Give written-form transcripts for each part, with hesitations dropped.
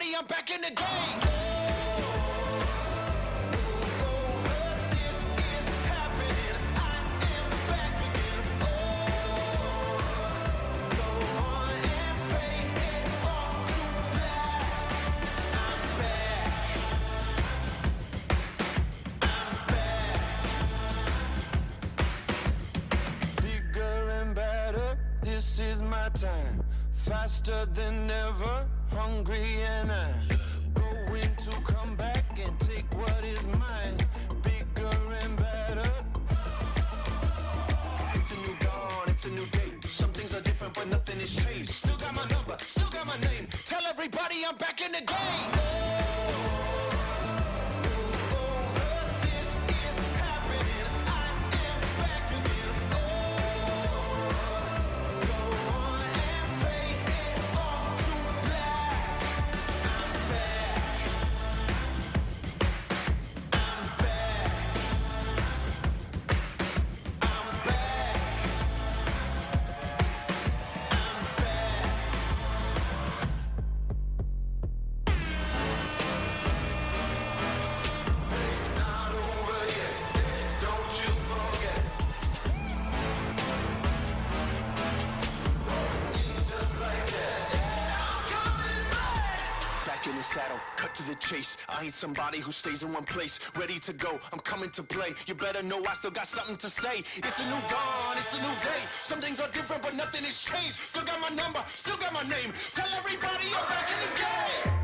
everybody, I'm back in the game. This is my time, faster than ever, hungry and I'm going to come back and take what is mine, bigger and better. It's a new dawn, it's a new day. Some things are different, but nothing has changed. Still got my number, still got my name. Tell everybody I'm back in the game. Saddle, cut to the chase. I ain't somebody who stays in one place. Ready to go, I'm coming to play. You better know I still got something to say. It's a new dawn, it's a new day. Some things are different, but nothing has changed. Still got my number, still got my name. Tell everybody I'm back in the game.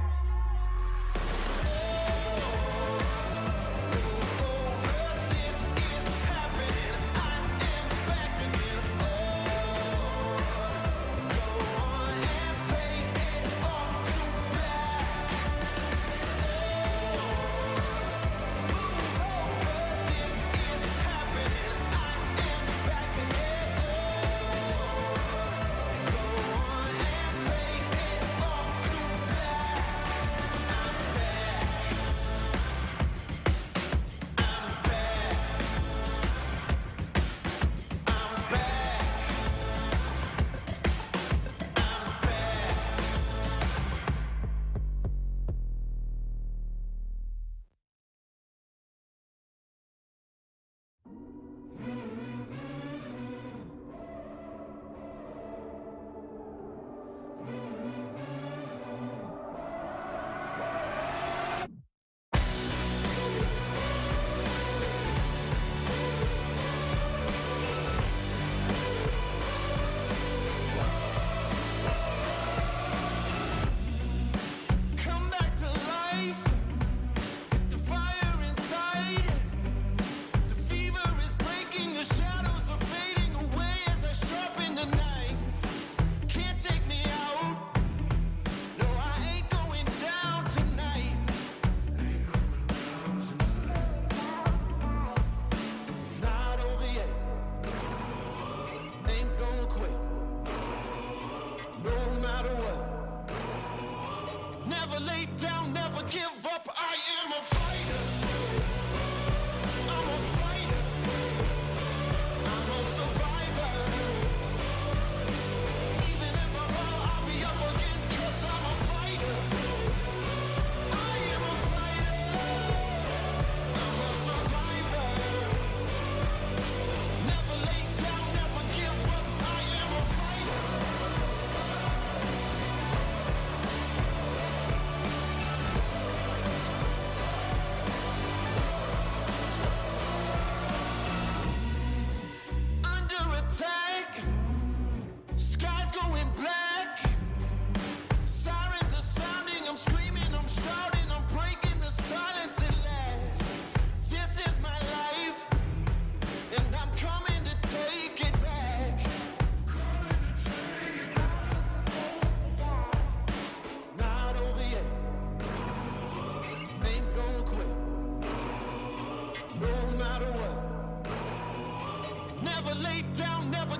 Never lay down, never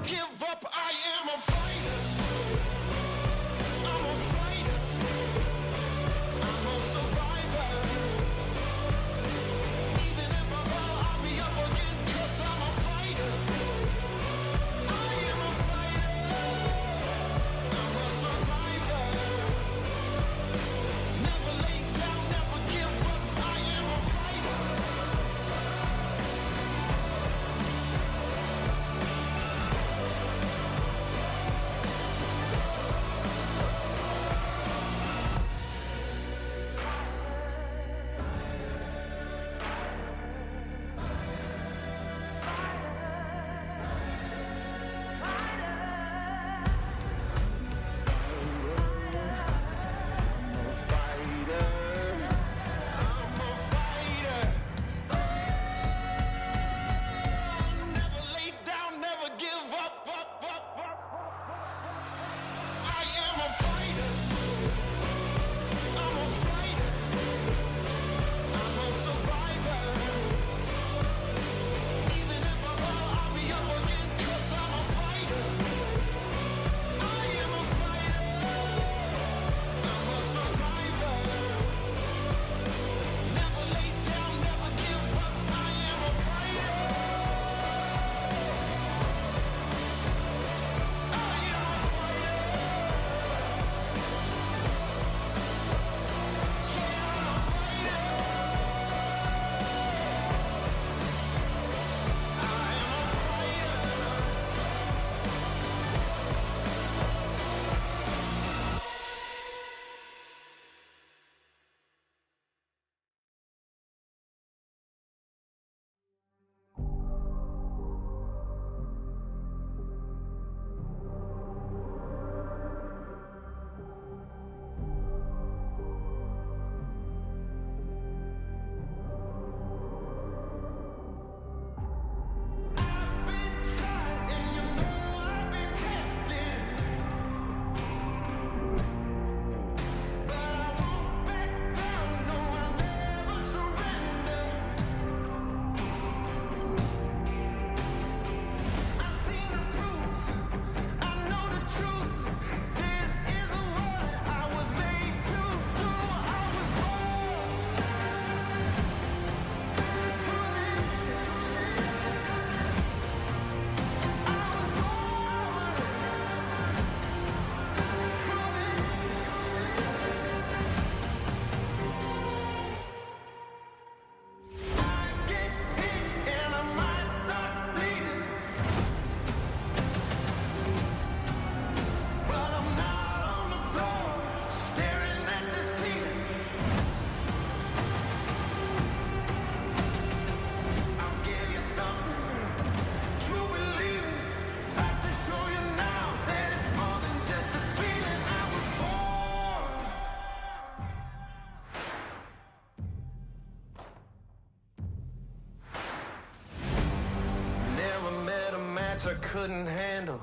couldn't handle.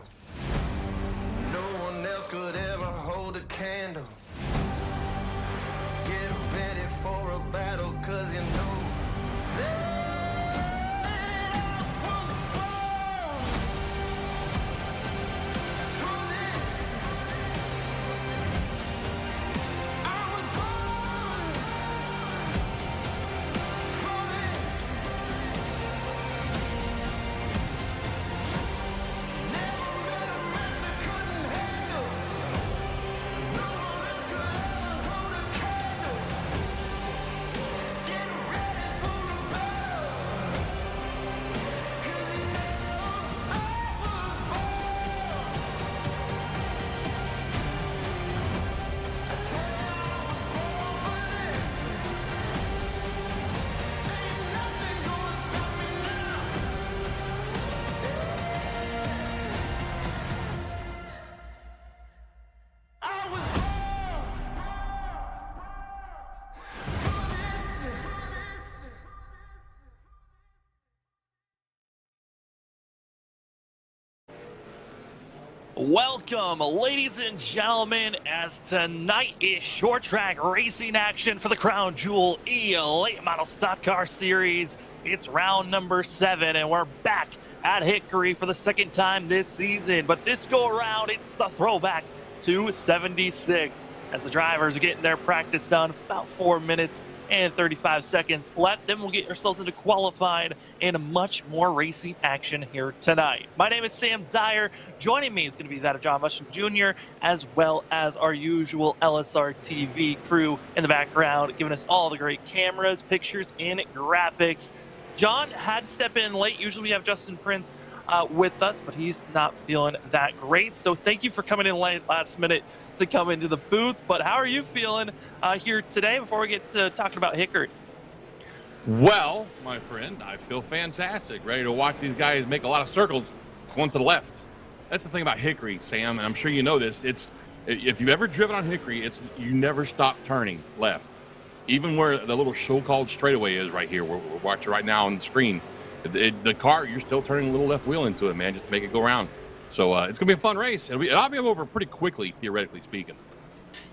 No one else could ever hold a candle. Get ready for a battle, cause you know that I was born for this. I was born for this. Never met a match I couldn't handle. No one else could ever hold a candle. Get ready for a battle, cause you know I was born. I tell you I was born for this. Ain't nothing gonna stop me now. I was born for this. Welcome, ladies and gentlemen, as tonight is short track racing action for the Crown Jewel Late Model Stock Car Series. It's round number 7, and we're back at Hickory for the second time this season. But this go around, it's the throwback to 76, as the drivers are getting their practice done. About 4 minutes and 35 seconds left. Then we'll get ourselves into qualifying and much more racing action here tonight. My name is Sam Dyer. Joining me is going to be that of John Musham Jr., as well as our usual LSRTV crew in the background, giving us all the great cameras, pictures, and graphics. John had to step in late. Usually we have Justin Prince with us, but he's not feeling that great. So thank you for coming in late last minute to come into the booth. But how are you feeling here today before we get to talking about Hickory? Well, my friend, I feel fantastic. Ready to watch these guys make a lot of circles going to the left. That's the thing about Hickory, Sam, and I'm sure you know this. It's if you've ever driven on Hickory, you never stop turning left. Even where the little so-called straightaway is right here, we're watching right now on the screen. The car, you're still turning a little left wheel into it, man, just to make it go around. So it's going to be a fun race. I'll be over pretty quickly, theoretically speaking.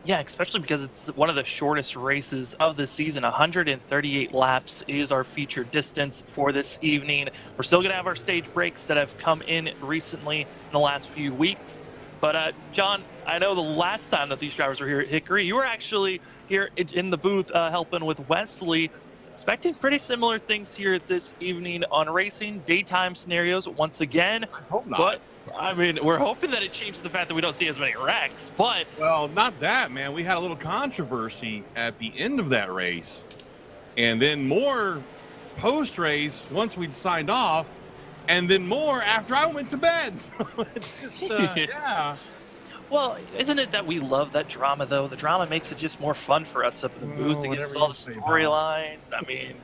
Yeah, especially because it's one of the shortest races of the season. 138 laps is our featured distance for this evening. We're still going to have our stage breaks that have come in recently in the last few weeks. But, John, I know the last time that these drivers were here at Hickory, you were actually here in the booth helping with Wesley. Expecting pretty similar things here this evening on racing, daytime scenarios once again. I hope not. But, I mean, we're hoping that it changes the fact that we don't see as many wrecks, but... Well, not that, man. We had a little controversy at the end of that race, and then more post-race once we'd signed off, and then more after I went to bed. So it's just, yeah. Well, isn't it that we love that drama, though? The drama makes it just more fun for us up in the booth. It gives us all the storyline. I mean,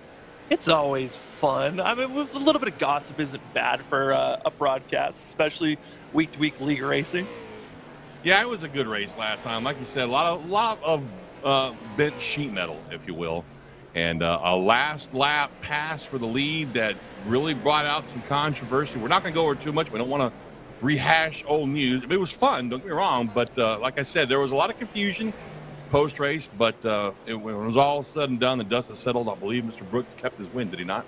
it's always fun. I mean, a little bit of gossip isn't bad for a broadcast, especially week-to-week league racing. Yeah, it was a good race last time. Like you said, a lot of bent sheet metal, if you will, and a last lap pass for the lead that really brought out some controversy. We're not going to go over too much. We don't want to rehash old news. It was fun, don't get me wrong, but like I said, there was a lot of confusion post-race, but when it was all said and done, the dust has settled. I believe Mr. Brooks kept his win, did he not?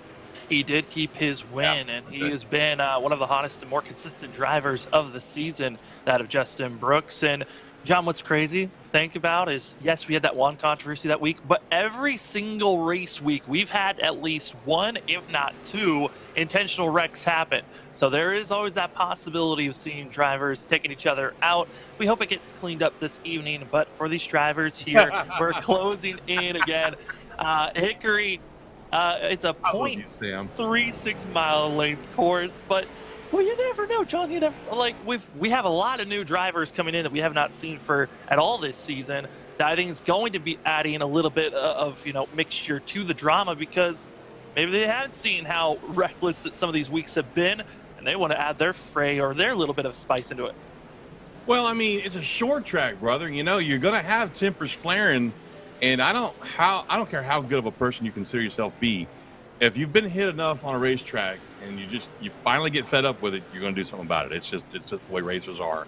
He did keep his win, and he has been one of the hottest and more consistent drivers of the season, that of Justin Brooks. And John, what's crazy to think about is, yes, we had that one controversy that week, but every single race week, we've had at least one, if not two, intentional wrecks happen. So there is always that possibility of seeing drivers taking each other out. We hope it gets cleaned up this evening, but for these drivers here, we're closing in again. Hickory, it's a 0.36 mile length course, but well, you never know, John. You never, like, we have a lot of new drivers coming in that we have not seen at all this season. That I think is going to be adding a little bit of mixture to the drama, because maybe they haven't seen how reckless that some of these weeks have been, and they want to add their fray or their little bit of spice into it. Well, I mean, it's a short track, brother. You know, you're going to have tempers flaring, and I don't care how good of a person you consider yourself be. if you've been hit enough on a racetrack and you finally get fed up with it, you're going to do something about it. It's just the way racers are.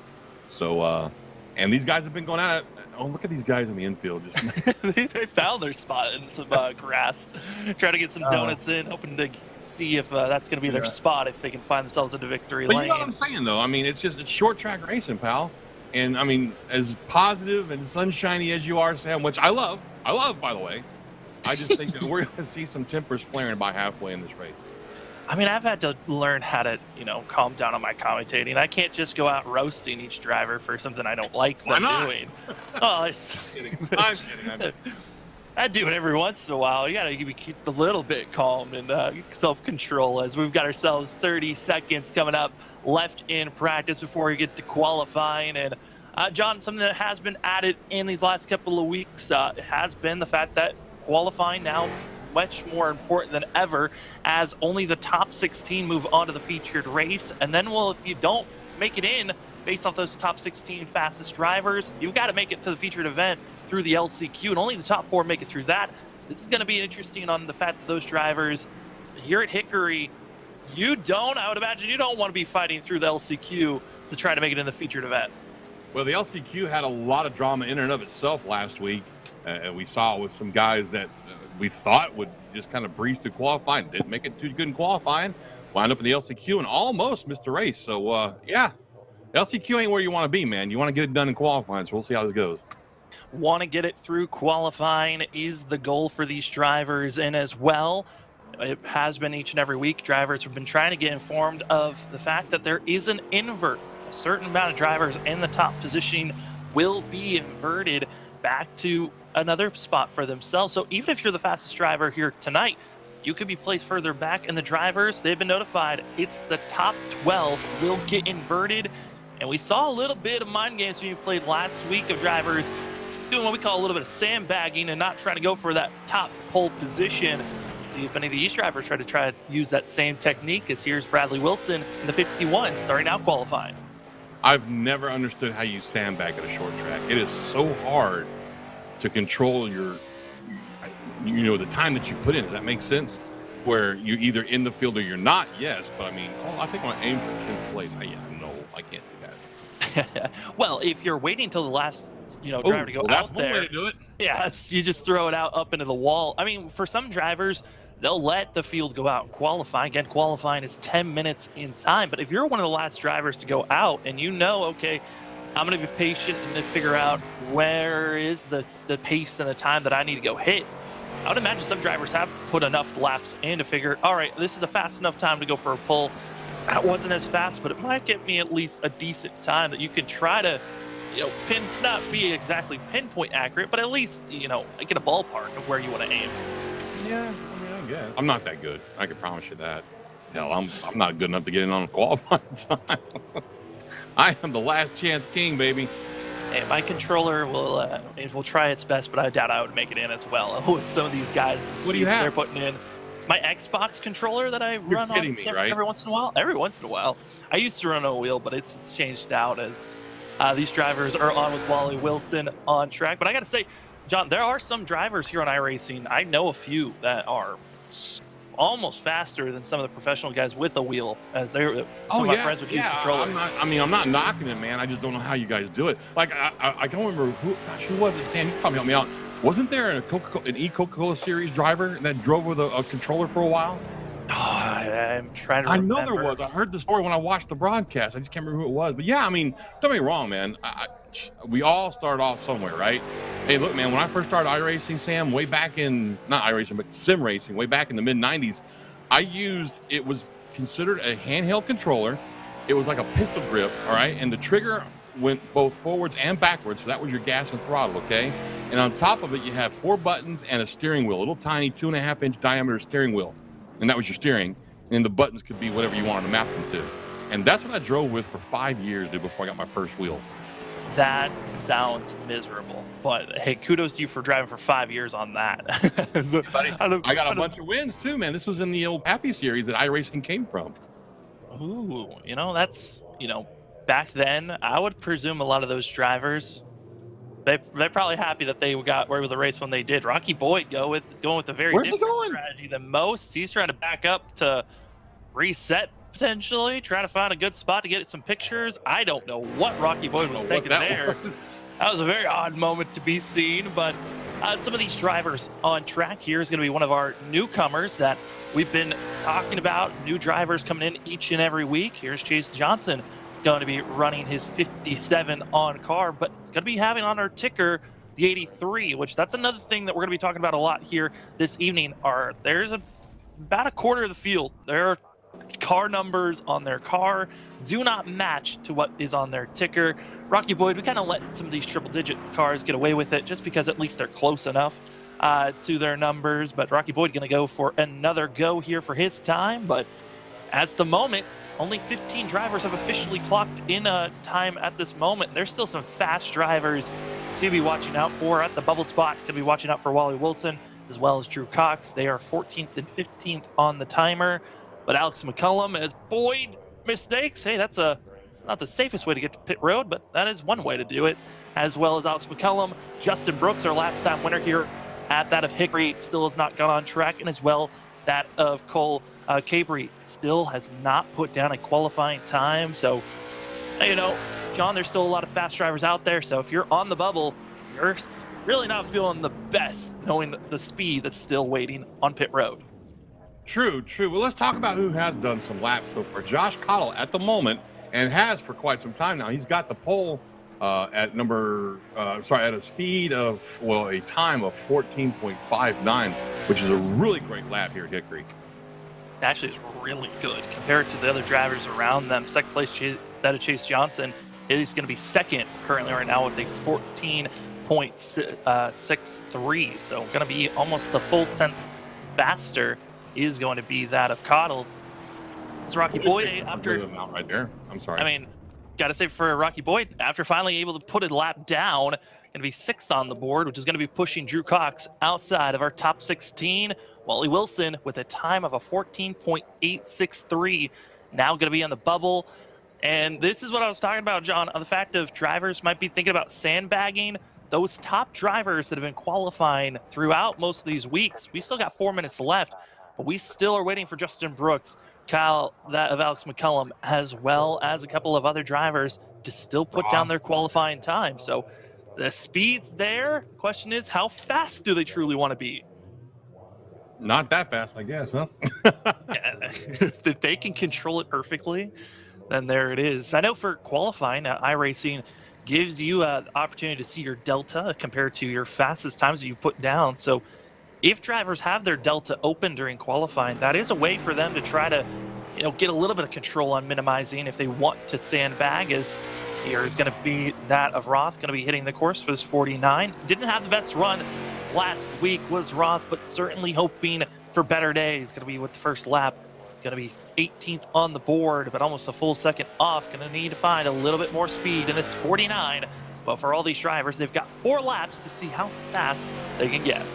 So, and these guys have been going at it. Oh, look at these guys in the infield. Just they found their spot in some grass, trying to get some donuts in, hoping to see if that's going to be their spot, if they can find themselves into victory lane. You know what I'm saying, though? I mean, it's short track racing, pal. And I mean, as positive and sunshiny as you are, Sam, which I love, by the way, I just think that we're going to see some tempers flaring by halfway in this race. I mean, I've had to learn how to, calm down on my commentating. I can't just go out roasting each driver for something I don't like them doing. Oh, I'm kidding. I do it every once in a while. You got to keep a little bit calm and self-control, as we've got ourselves 30 seconds coming up left in practice before we get to qualifying. And John, something that has been added in these last couple of weeks has been the fact that qualifying now much more important than ever, as only the top 16 move on to the featured race. And then, well, if you don't make it in based off those top 16 fastest drivers, you've got to make it to the featured event through the LCQ, and only the top 4 make it through that. This is going to be interesting on the fact that those drivers here at Hickory, I would imagine you don't want to be fighting through the LCQ to try to make it in the featured event. Well, the LCQ had a lot of drama in and of itself last week. And we saw it with some guys that we thought would just kind of breeze through qualifying, didn't make it too good in qualifying, wound up in the LCQ and almost missed the race. So, LCQ ain't where you want to be, man. You want to get it done in qualifying, so we'll see how this goes. Want to get it through qualifying is the goal for these drivers, and as well, it has been each and every week, drivers have been trying to get informed of the fact that there is an invert. A certain amount of drivers in the top positioning will be inverted back to another spot for themselves. So even if you're the fastest driver here tonight, you could be placed further back, and the drivers, they've been notified it's the top 12 will get inverted. And we saw a little bit of mind games when you played last week of drivers doing what we call a little bit of sandbagging and not trying to go for that top pole position. We'll see if any of these drivers try to use that same technique, as here's Bradley Wilson in the 51 starting out qualifying. I've never understood how you sandbag at a short track. It is so hard to control the time that you put in. Does that make sense? Where you either in the field or you're not, yes. But I mean, I think I'm going to aim for 10th place. No, I can't do that. Well, if you're waiting till the last driver to go that's out there, one way to do it. Yeah, you just throw it out up into the wall. I mean, for some drivers, they'll let the field go out and qualify. Again, qualifying is 10 minutes in time. But if you're one of the last drivers to go out and okay, I'm going to be patient and then figure out where is the pace and the time that I need to go hit. I would imagine some drivers have put enough laps in to figure, all right, this is a fast enough time to go for a pull. That wasn't as fast, but it might get me at least a decent time that you can try to, not be exactly pinpoint accurate, but at least, get a ballpark of where you want to aim. Yeah, I guess. I'm not that good. I can promise you that. Hell, I'm not good enough to get in on qualifying time. I am the last chance king, baby. Hey, my controller will try its best, but I doubt I would make it in as well with some of these guys. What do you have? They're putting in my Xbox controller that I run on every once in a while. Every once in a while, I used to run on a wheel, but it's changed out as these drivers are on with Wally Wilson on track. But I got to say, John, there are some drivers here on iRacing. I know a few that are almost faster than some of the professional guys with the wheel, as some of my friends would use controllers. I'm not knocking it, man. I just don't know how you guys do it. Like, I don't remember who was it, Sam? You can probably help me out. Wasn't there an Coca-Cola series driver that drove with a controller for a while? Oh, I'm trying to remember. I know there was. I heard the story when I watched the broadcast. I just can't remember who it was. But yeah, I mean, don't get me wrong, man. We all start off somewhere, right? Hey, look, man, when I first started iRacing, Sam, way back in, not iRacing, but sim racing, way back in the mid-90s, it was considered a handheld controller. It was like a pistol grip, all right? And the trigger went both forwards and backwards, so that was your gas and throttle, okay? And on top of it, you have 4 buttons and a steering wheel, a little tiny 2.5-inch diameter steering wheel. And that was your steering. And the buttons could be whatever you wanted to map them to. And that's what I drove with for 5 years, dude, before I got my first wheel. That sounds miserable. But, hey, kudos to you for driving for 5 years on that. I got a bunch of wins, too, man. This was in the old Happy series that iRacing came from. Ooh, that's, back then, I would presume a lot of those drivers They're probably happy that they got away with the race when they did. Rocky Boyd going with a very Where's he different going? strategy than most. He's trying to back up to reset potentially, trying to find a good spot to get some pictures. I don't know what Rocky Boyd was thinking there. That was a very odd moment to be seen, but some of these drivers on track here is going to be one of our newcomers that we've been talking about. New drivers coming in each and every week. Here's Chase Johnson, going to be running his 57 on car, but it's going to be having on our ticker the 83, which that's another thing that we're going to be talking about a lot here this evening. There's about a quarter of the field, their car numbers on their car do not match to what is on their ticker. Rocky Boyd, we kind of let some of these triple-digit cars get away with it just because at least they're close enough to their numbers, but Rocky Boyd going to go for another go here for his time. But at the moment, only 15 drivers have officially clocked in a time at this moment. There's still some fast drivers to be watching out for at the bubble spot. Going to be watching out for Wally Wilson as well as Drew Cox. They are 14th and 15th on the timer. But Alex McCullum, as Boyd mistakes, hey, it's not the safest way to get to pit road, but that is one way to do it. As well as Alex McCullum, Justin Brooks, our last time winner here at that of Hickory, still has not gone on track, and as well that of Cole Cabry still has not put down a qualifying time. So, you know, John, there's still a lot of fast drivers out there. So if you're on the bubble, you're really not feeling the best knowing the speed that's still waiting on pit road. True. Well, let's talk about who has done some laps. So for Josh Cottle at the moment, and has for quite some time now, he's got the pole at a speed of, well, a time of 14.59, which is a really great lap here at Hickory. Actually, is really good compared to the other drivers around them. Second place, that of Chase Johnson, is going to be second currently right now with a 14.63. So going to be almost a full 10th faster is going to be that of Cottle. It's Rocky Boyd after amount right there. I'm sorry. I mean, got to say for Rocky Boyd, after finally able to put a lap down, going to be 6th on the board, which is going to be pushing Drew Cox outside of our top 16. Wally Wilson with a time of a 14.863, now going to be on the bubble. And this is what I was talking about, John, on the fact of drivers might be thinking about sandbagging. Those top drivers that have been qualifying throughout most of these weeks, we still got 4 minutes left, but we still are waiting for Justin Brooks, Kyle, that of Alex McCullum, as well as a couple of other drivers to still put down their qualifying time. So the speed's there. The question is, how fast do they truly want to be? Not that fast, I guess, huh? If they can control it perfectly, then there it is. I know for qualifying, iRacing gives you the opportunity to see your delta compared to your fastest times that you put down. So if drivers have their delta open during qualifying, that is a way for them to try to, get a little bit of control on minimizing if they want to sandbag. As here is going to be that of Roth, going to be hitting the course for this 49. Didn't have the best run last week was Roth, but certainly hoping for better days. Going to be with the first lap. Going to be 18th on the board, but almost a full second off. Going to need to find a little bit more speed in this 49. But for all these drivers, they've got 4 laps to see how fast they can get.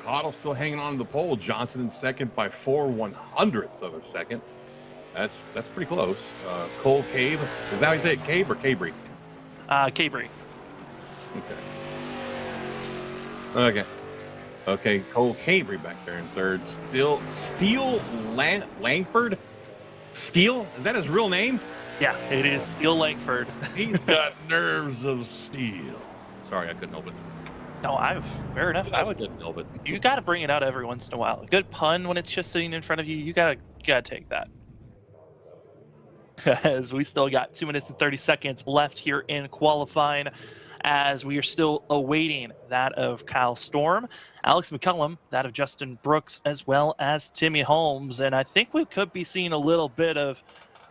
Cottle still hanging on to the pole. Johnson in second by 4/100ths of a second. That's pretty close. Cole Cabe. Is that how you say it? Cabe or Cabry? Cabry. Okay. Cole Cabry back there in third. Steele Langford? Steele? Is that his real name? Yeah, it is Steele Langford. He's got nerves of steel. Sorry, I couldn't help it. No, fair enough. I couldn't help it. You got to bring it out every once in a while. A good pun when it's just sitting in front of you. You gotta take that. As we still got 2 minutes and 30 seconds left here in qualifying, as we are still awaiting that of Kyle Storm, Alex McCullum, that of Justin Brooks, as well as Timmy Holmes. And I think we could be seeing a little bit of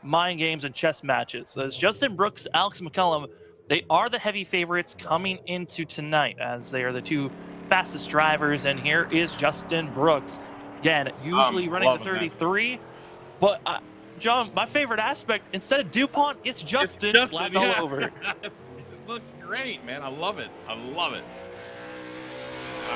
mind games and chess matches. As Justin Brooks, Alex McCullum, they are the heavy favorites coming into tonight, as they are the 2 fastest drivers. And here is Justin Brooks. Again, usually running the 33, but John, my favorite aspect, instead of DuPont, it's Justin slapped all over. It looks great, man. I love it.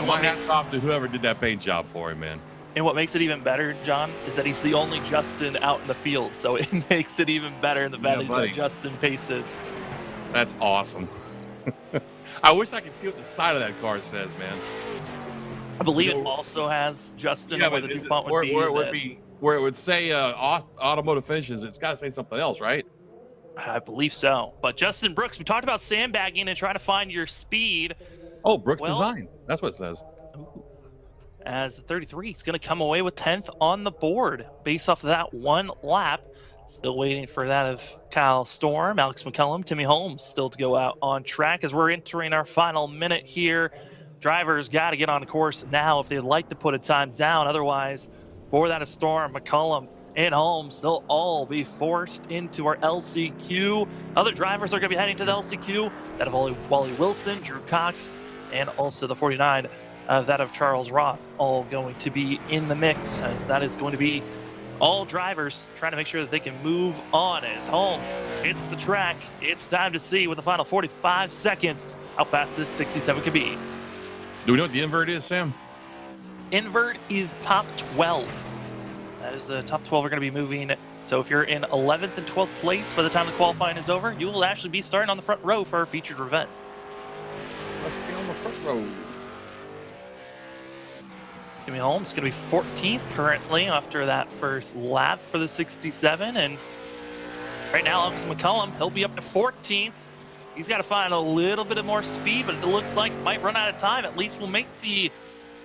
My hat's off to whoever did that paint job for him, man. And what makes it even better, John, is that he's the only Justin out in the field. So it makes it even better in the fact that he's got Justin pasted. That's awesome. I wish I could see what the side of that car says, man. I believe it also has Justin. Yeah, where but the is it, DuPont would be. where it would be where it would say automotive finishes. It's got to say something else, right? I believe so. But Justin Brooks, we talked about sandbagging and trying to find your speed. Oh, Brooks Well, Design. That's what it says. As the 33 is going to come away with 10th on the board based off of that one lap. Still waiting for that of Kyle Storm, Alex McCullum, Timmy Holmes still to go out on track as we're entering our final minute here. Drivers got to get on the course now if they'd like to put a time down. Otherwise, for that of Storm, McCullum, and Holmes, they'll all be forced into our LCQ. Other drivers are going to be heading to the LCQ. That of Wally Wilson, Drew Cox, and also the 49, that of Charles Roth, all going to be in the mix, as that is going to be all drivers trying to make sure that they can move on. As Holmes hits the track, it's time to see with the final 45 seconds how fast this 67 can be. Do we know what the invert is, Sam? Invert is top 12. That is the top 12 are going to be moving. So if you're in 11th and 12th place by the time the qualifying is over, you will actually be starting on the front row for our featured event. Let's be on the front row. Jimmy Holmes going to be 14th currently after that first lap for the 67. And right now, Alex McCullum, he'll be up to 14th. He's got to find a little bit of more speed, but it looks like might run out of time. At least we'll make the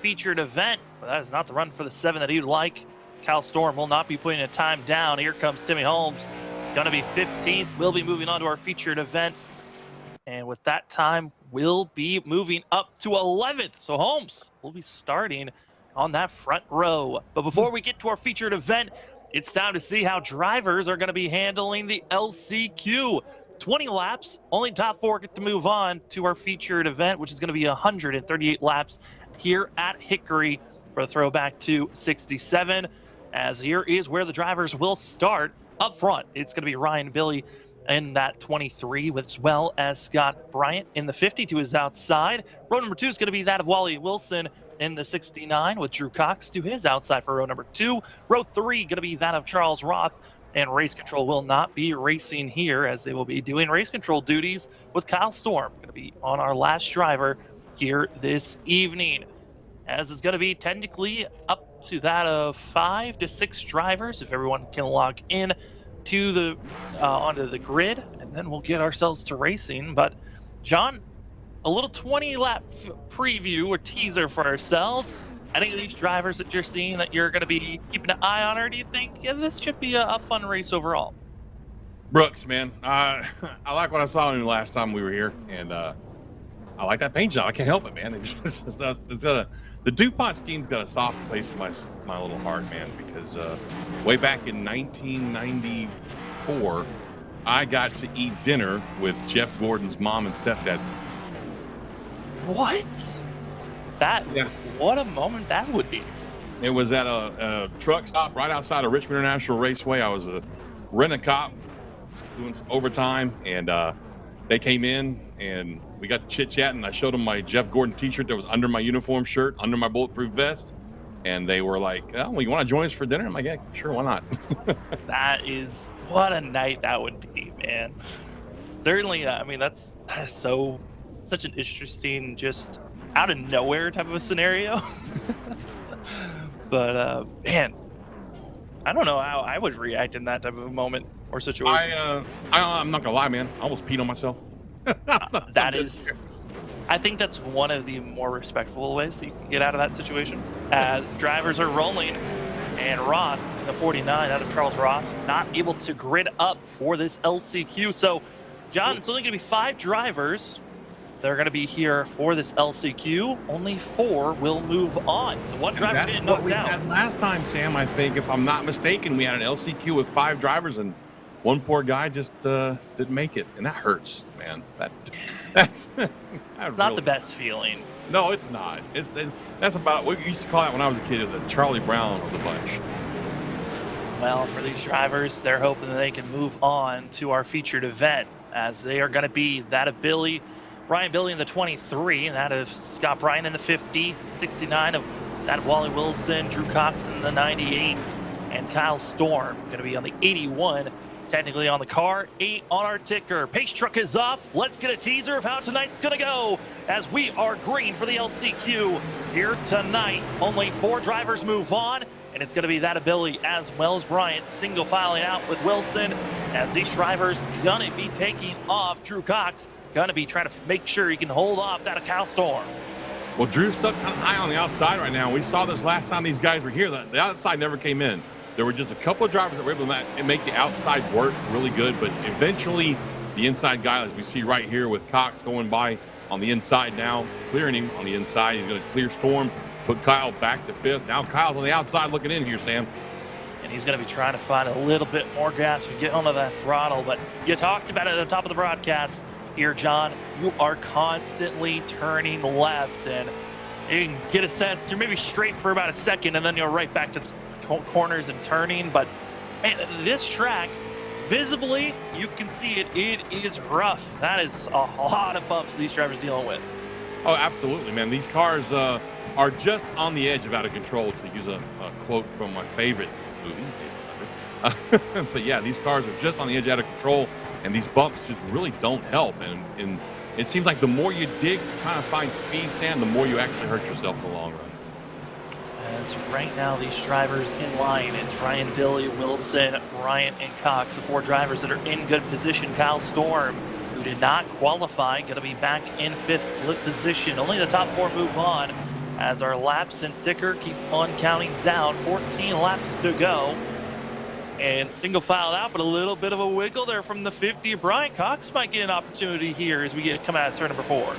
featured event. But that is not the run for the 7 that he'd like. Kyle Storm will not be putting a time down. Here comes Timmy Holmes. Going to be 15th. We'll be moving on to our featured event. And with that time, we'll be moving up to 11th. So Holmes will be starting on that front row. But before we get to our featured event, it's time to see how drivers are going to be handling the LCQ. 20 laps, only top 4 get to move on to our featured event, which is going to be 138 laps here at Hickory for a throwback to 67. As here is where the drivers will start up front. It's going to be Ryan Billy in that 23, as well as Scott Bryant in the 50 to his outside. Row number 2 is going to be that of Wally Wilson in the 69 with Drew Cox to his outside for row number 2. Row 3 going to be that of Charles Roth, and race control will not be racing here as they will be doing race control duties with Kyle Storm. Going to be on our last driver here this evening, as it's going to be technically up to that of 5 to 6 drivers if everyone can log in to the onto the grid, and then we'll get ourselves to racing. But John, a little 20-lap preview or teaser for ourselves. Any of these drivers that you're seeing that you're going to be keeping an eye on, or do you think this should be a fun race overall? Brooks, man, I like what I saw in the last time we were here, and I like that paint job. I can't help it, man. The DuPont scheme's got a soft place in my little heart, man, because way back in 1994, I got to eat dinner with Jeff Gordon's mom and stepdad. What? What a moment that would be. It was at a truck stop right outside of Richmond International Raceway. I was a rent-a-cop doing some overtime, and they came in, and we got to chit-chatting. I showed them my Jeff Gordon t-shirt that was under my uniform shirt, under my bulletproof vest, and they were like, oh, well, you want to join us for dinner? I'm like, yeah, sure, why not? What a night that would be, man. Certainly, I mean, that's such an interesting, just out of nowhere type of a scenario. But man, I don't know how I would react in that type of a moment or situation. I'm not gonna lie, man. I almost peed on myself. I think that's one of the more respectful ways that you can get out of that situation. As drivers are rolling, and Roth, the 49 out of Charles Roth, not able to grid up for this LCQ. So, John, it's only going to be 5 drivers. They're going to be here for this LCQ. Only 4 will move on. So one driver didn't knock down. Had last time, Sam, I think, if I'm not mistaken, we had an LCQ with 5 drivers, and one poor guy just didn't make it, and that hurts, man. That's not the best feeling. No, it's not. That's about what we used to call that when I was a kid, the Charlie Brown of the bunch. Well, for these drivers, they're hoping that they can move on to our featured event, as they are going to be that of Ryan Billy in the 23, and that of Scott Bryant in the 50, 69 of that of Wally Wilson, Drew Cox in the 98, and Kyle Storm going to be on the 81 technically on the car, 8 on our ticker. Pace truck is off. Let's get a teaser of how tonight's gonna go as we are green for the LCQ here tonight. Only 4 drivers move on, and it's gonna be that of Billy as well as Bryant single filing out with Wilson, as these drivers gonna be taking off. Drew Cox gonna be trying to make sure he can hold off that of Kyle Storm. Well, Drew's stuck kind of high on the outside right now. We saw this last time these guys were here. The outside never came in. There were just a couple of drivers that were able to make the outside work really good, but eventually the inside guy, as we see right here with Cox going by on the inside now, clearing him on the inside. He's going to clear Storm, put Kyle back to 5th. Now Kyle's on the outside looking in here, Sam. And he's going to be trying to find a little bit more gas to get onto that throttle, but you talked about it at the top of the broadcast here, John. You are constantly turning left, and you can get a sense you're maybe straight for about a second, and then you're right back to the corners and turning. But man, this track, visibly, you can see it. It is rough. That is a lot of bumps these drivers dealing with. Oh, absolutely, man. These cars are just on the edge of out of control, to use a quote from my favorite movie. But yeah, these cars are just on the edge out of control, and these bumps just really don't help. And it seems like the more you dig trying to find speed, Sam, the more you actually hurt yourself in the long run. As right now, these drivers in line, it's Ryan, Billy, Wilson, Bryant, and Cox, the 4 drivers that are in good position. Kyle Storm, who did not qualify, going to be back in 5th position. Only the top 4 move on as our laps and ticker keep on counting down. 14 laps to go. And single file out, but a little bit of a wiggle there from the 50. Bryant Cox might get an opportunity here as we come out of turn number 4.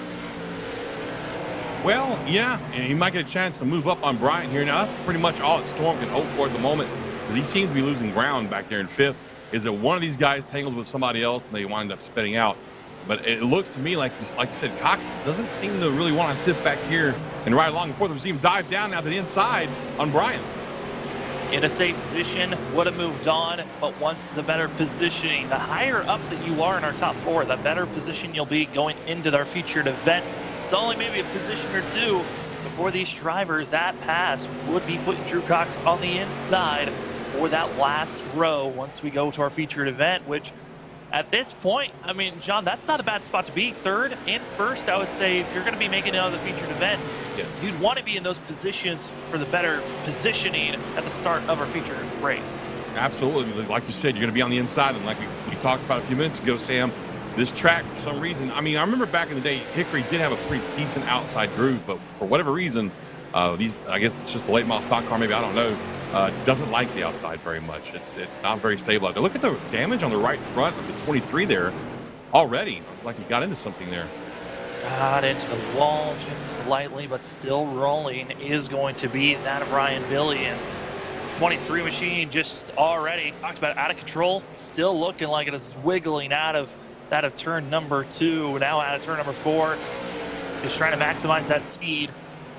Well, yeah, and he might get a chance to move up on Bryant here. Now, that's pretty much all that Storm can hope for at the moment, because he seems to be losing ground back there in 5th. Is that one of these guys tangles with somebody else and they wind up spitting out? But it looks to me like you said, Cox doesn't seem to really want to sit back here and ride along before we see him dive down now to the inside on Bryant. In a safe position, would have moved on, but once the better positioning, the higher up that you are in our top 4, the better position you'll be going into our featured event. It's only maybe a position or 2 before these drivers. That pass would be putting Drew Cox on the inside for that last row once we go to our featured event, which at this point, I mean, John, that's not a bad spot to be. 3rd and 1st, I would say, if you're going to be making it on the featured event, yes, you'd want to be in those positions for the better positioning at the start of our featured race. Absolutely. Like you said, you're going to be on the inside. And like we talked about a few minutes ago, Sam, this track, for some reason, I mean, I remember back in the day, Hickory did have a pretty decent outside groove, but for whatever reason, I guess it's just the late model stock car, maybe, I don't know, doesn't like the outside very much. It's not very stable out there. Look at the damage on the right front of the 23 there already. Like he got into something there. Got into the wall just slightly, but still rolling is going to be that of Ryan, Billy. And 23 machine just already talked about out of control, still looking like it is wiggling out of that of turn number 2, now out of turn number 4, just trying to maximize that speed.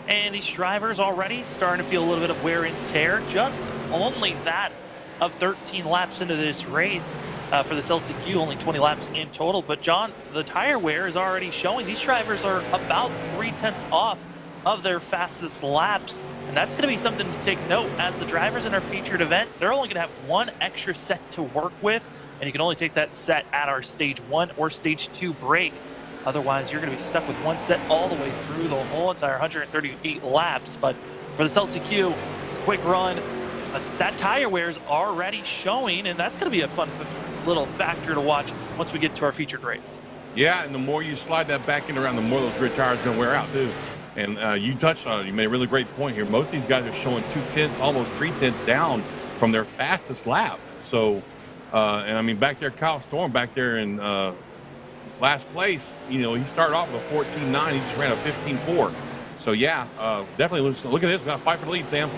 And these drivers already starting to feel a little bit of wear and tear, just only that of 13 laps into this race for this LCQ, only 20 laps in total. But John, the tire wear is already showing. These drivers are about 3/10 off of their fastest laps, and that's going to be something to take note. As the drivers in our featured event, they're only going to have 1 extra set to work with, and you can only take that set at our stage 1 or stage 2 break. Otherwise, you're going to be stuck with 1 set all the way through the whole entire 138 laps. But for this LCQ, it's a quick run. But that tire wear is already showing, and that's going to be a fun little factor to watch once we get to our featured race. Yeah, and the more you slide that back end around, the more those rear tires are going to wear out, too. And you touched on it. You made a really great point here. Most of these guys are showing 2/10, almost 3/10 down from their fastest lap. So, and I mean, back there, Kyle Storm back there in last place, you know, he started off with a 14.9. He just ran a 15.4. So, yeah, definitely look at this. We've got to fight for the lead, Sam.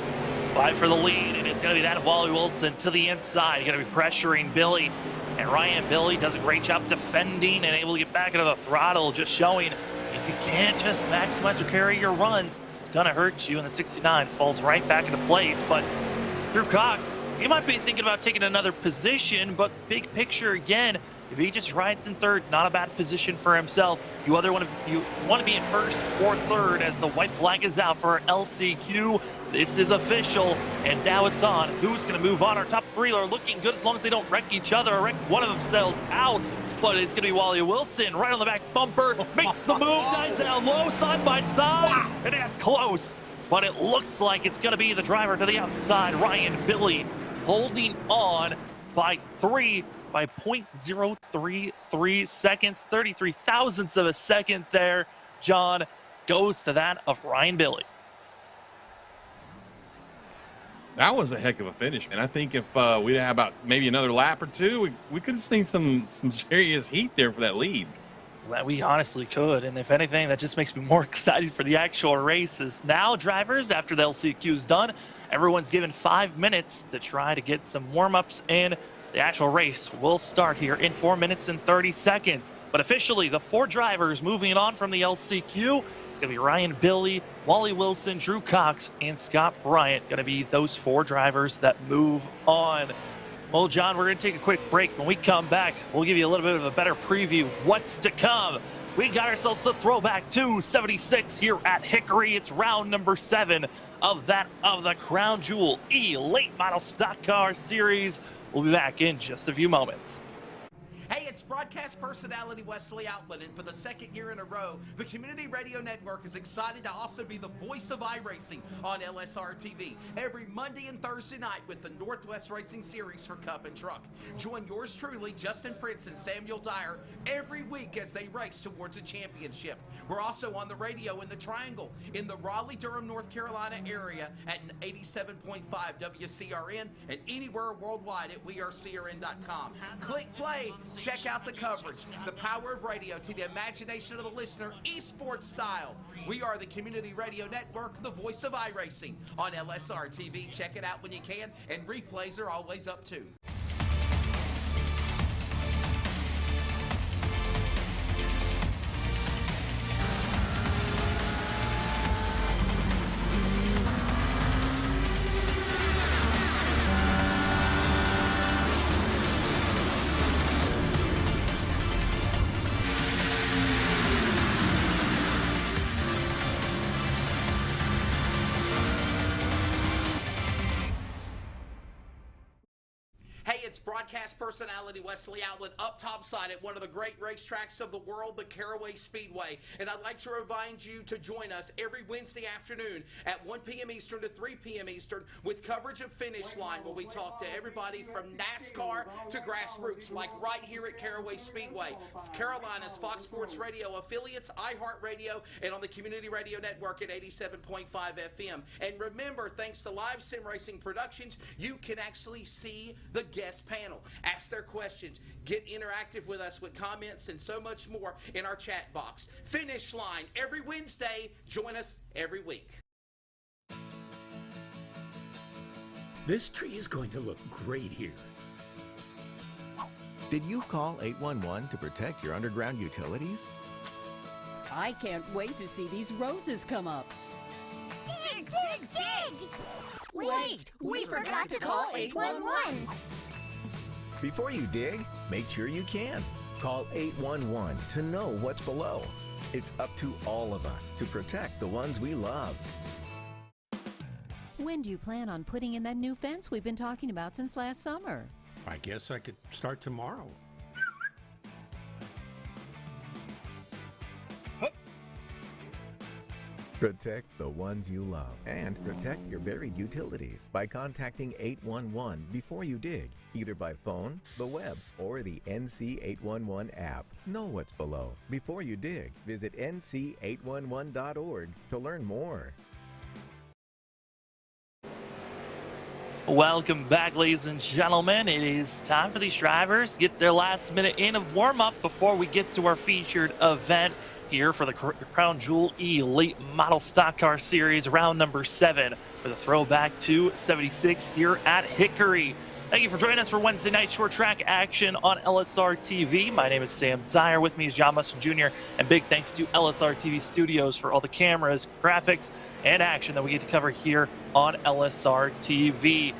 Fight for the lead, and it's going to be that of Wally Wilson to the inside. He's going to be pressuring Billy. And Ryan, Billy does a great job defending and able to get back into the throttle, just showing if you can't just maximize or carry your runs, it's going to hurt you. And the 69 falls right back into place. But Drew Cox, he might be thinking about taking another position, but big picture again, if he just rides in 3rd, not a bad position for himself. You want to be in 1st or 3rd as the white flag is out for LCQ. This is official, and now it's on. Who's going to move on our top three are looking good as long as they don't wreck each other or wreck one of themselves out. But it's going to be Wally Wilson right on the back bumper, makes the move, dives down low, side by side, and that's close. But it looks like it's going to be the driver to the outside, Ryan Billy, holding on by 0.033 seconds, 33 thousandths of a second there. John goes to that of Ryan Billy. That was a heck of a finish, man. I think if we'd had about maybe another lap or two, we could have seen some serious heat there for that lead. Well, we honestly could, and if anything, that just makes me more excited for the actual races. Now, drivers, after the LCQ is done, everyone's given 5 minutes to try to get some warm-ups in. The actual race will start here in 4 minutes and 30 seconds. But officially, the 4 drivers moving on from the LCQ, it's going to be Ryan Billy, Wally Wilson, Drew Cox, and Scott Bryant. Going to be those 4 drivers that move on. Well, John, we're going to take a quick break. When we come back, we'll give you a little bit of a better preview of what's to come. We got ourselves the throwback to 76 here at Hickory. It's round number 7 of the Crown Jewel Late Model Stock Car Series. We'll be back in just a few moments. Hey, it's broadcast personality Wesley Outland, and for the 2nd year in a row, the Community Radio Network is excited to also be the voice of iRacing on LSRTV every Monday and Thursday night with the Northwest Racing Series for Cup and Truck. Join yours truly, Justin Prince and Samuel Dyer, every week as they race towards a championship. We're also on the radio in the Triangle, in the Raleigh-Durham, North Carolina area at 87.5 WCRN, and anywhere worldwide at wearecrn.com. Click play. Check out the coverage, the power of radio to the imagination of the listener, esports style. We are the Community Radio Network, the voice of iRacing on LSR-TV. Check it out when you can, and replays are always up too. It's broadcast personality Wesley Outland up topside at one of the great racetracks of the world, the Caraway Speedway. And I'd like to remind you to join us every Wednesday afternoon at 1 p.m. Eastern to 3 p.m. Eastern with coverage of Finish Line, where we talk to everybody from NASCAR to grassroots, like right here at Caraway Speedway. Carolina's Fox Sports Radio affiliates, iHeartRadio, and on the Community Radio Network at 87.5 FM. And remember, thanks to Live Sim Racing Productions, you can actually see the guest panel, ask their questions, get interactive with us with comments and so much more in our chat box. Finish Line every Wednesday. Join us every week. This tree is going to look great here. Did you call 811 to protect your underground utilities? I can't wait to see these roses come up. Dig, dig, dig! Wait, we forgot to call 811. Before you dig, make sure you can. Call 811 to know what's below. It's up to all of us to protect the ones we love. When do you plan on putting in that new fence we've been talking about since last summer? I guess I could start tomorrow. Protect the ones you love and protect your buried utilities by contacting 811 before you dig, either by phone, the web, or the NC 811 app. Know what's below before you dig. Visit nc811.org to learn more. Welcome back, ladies and gentlemen. It is time for these drivers to get their last minute in of warm-up before we get to our featured event here for the Crown Jewel Elite Model Stock Car Series, round number 7 for the throwback to 76 here at Hickory. Thank you for joining us for Wednesday night short track action on LSR TV. My name is Sam Dyer. With me is John Musson Jr. And big thanks to LSR TV Studios for all the cameras, graphics, and action that we get to cover here on LSR TV.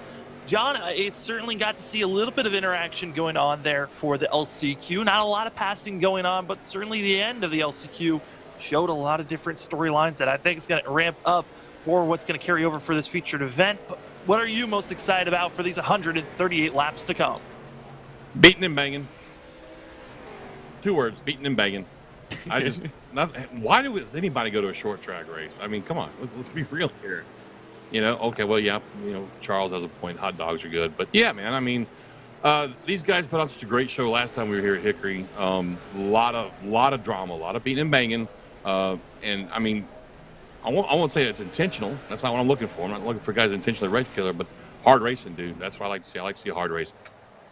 John, it certainly got to see a little bit of interaction going on there for the LCQ. Not a lot of passing going on, but certainly the end of the LCQ showed a lot of different storylines that I think is going to ramp up for what's going to carry over for this featured event. But what are you most excited about for these 138 laps to come? Beating and banging. 2 words, beating and banging. I just, why does anybody go to a short track race? I mean, come on, let's be real here. You know, okay, well, yeah, you know, Charles has a point. Hot dogs are good. But, yeah, man, I mean, these guys put on such a great show last time we were here at Hickory. Lot of drama, a lot of beating and banging. And, I mean, I won't say it's intentional. That's not what I'm looking for. I'm not looking for guys intentionally race killer, but hard racing, dude. That's what I like to see. I like to see hard racing.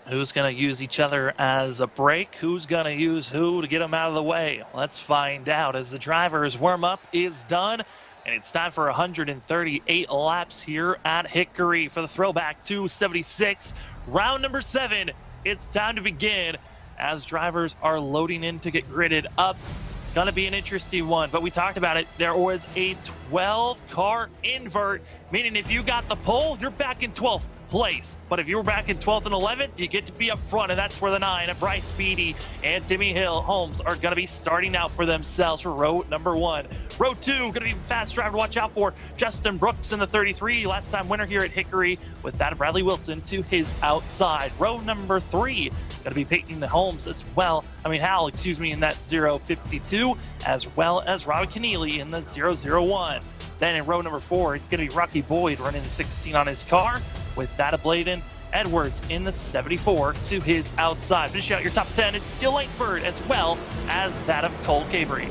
Who's going to use each other as a break? Who's going to use who to get them out of the way? Let's find out as the drivers' warm-up is done. And it's time for 138 laps here at Hickory for the throwback 276. Round number 7. It's time to begin as drivers are loading in to get gridded up. It's going to be an interesting one, but we talked about it. There was a 12-car invert, meaning if you got the pole, you're back in 12th place. But if you were back in 12th and 11th, you get to be up front, and that's where the 9 of Bryce Beatty and Timmy Holmes are going to be starting out for themselves for row number 1. Row 2, going to be a fast driver to watch out for. Justin Brooks in the 33, last time winner here at Hickory, with that of Bradley Wilson to his outside. Row number 3, going to be Peyton Holmes as well. Hal, in that 052, as well as Robbie Keneally in the 001. Then in row number 4, it's going to be Rocky Boyd running the 16 on his car, with that of Bladen Edwards in the 74 to his outside. Finish out your top 10. It's still Langford as well as that of Cole Cabry.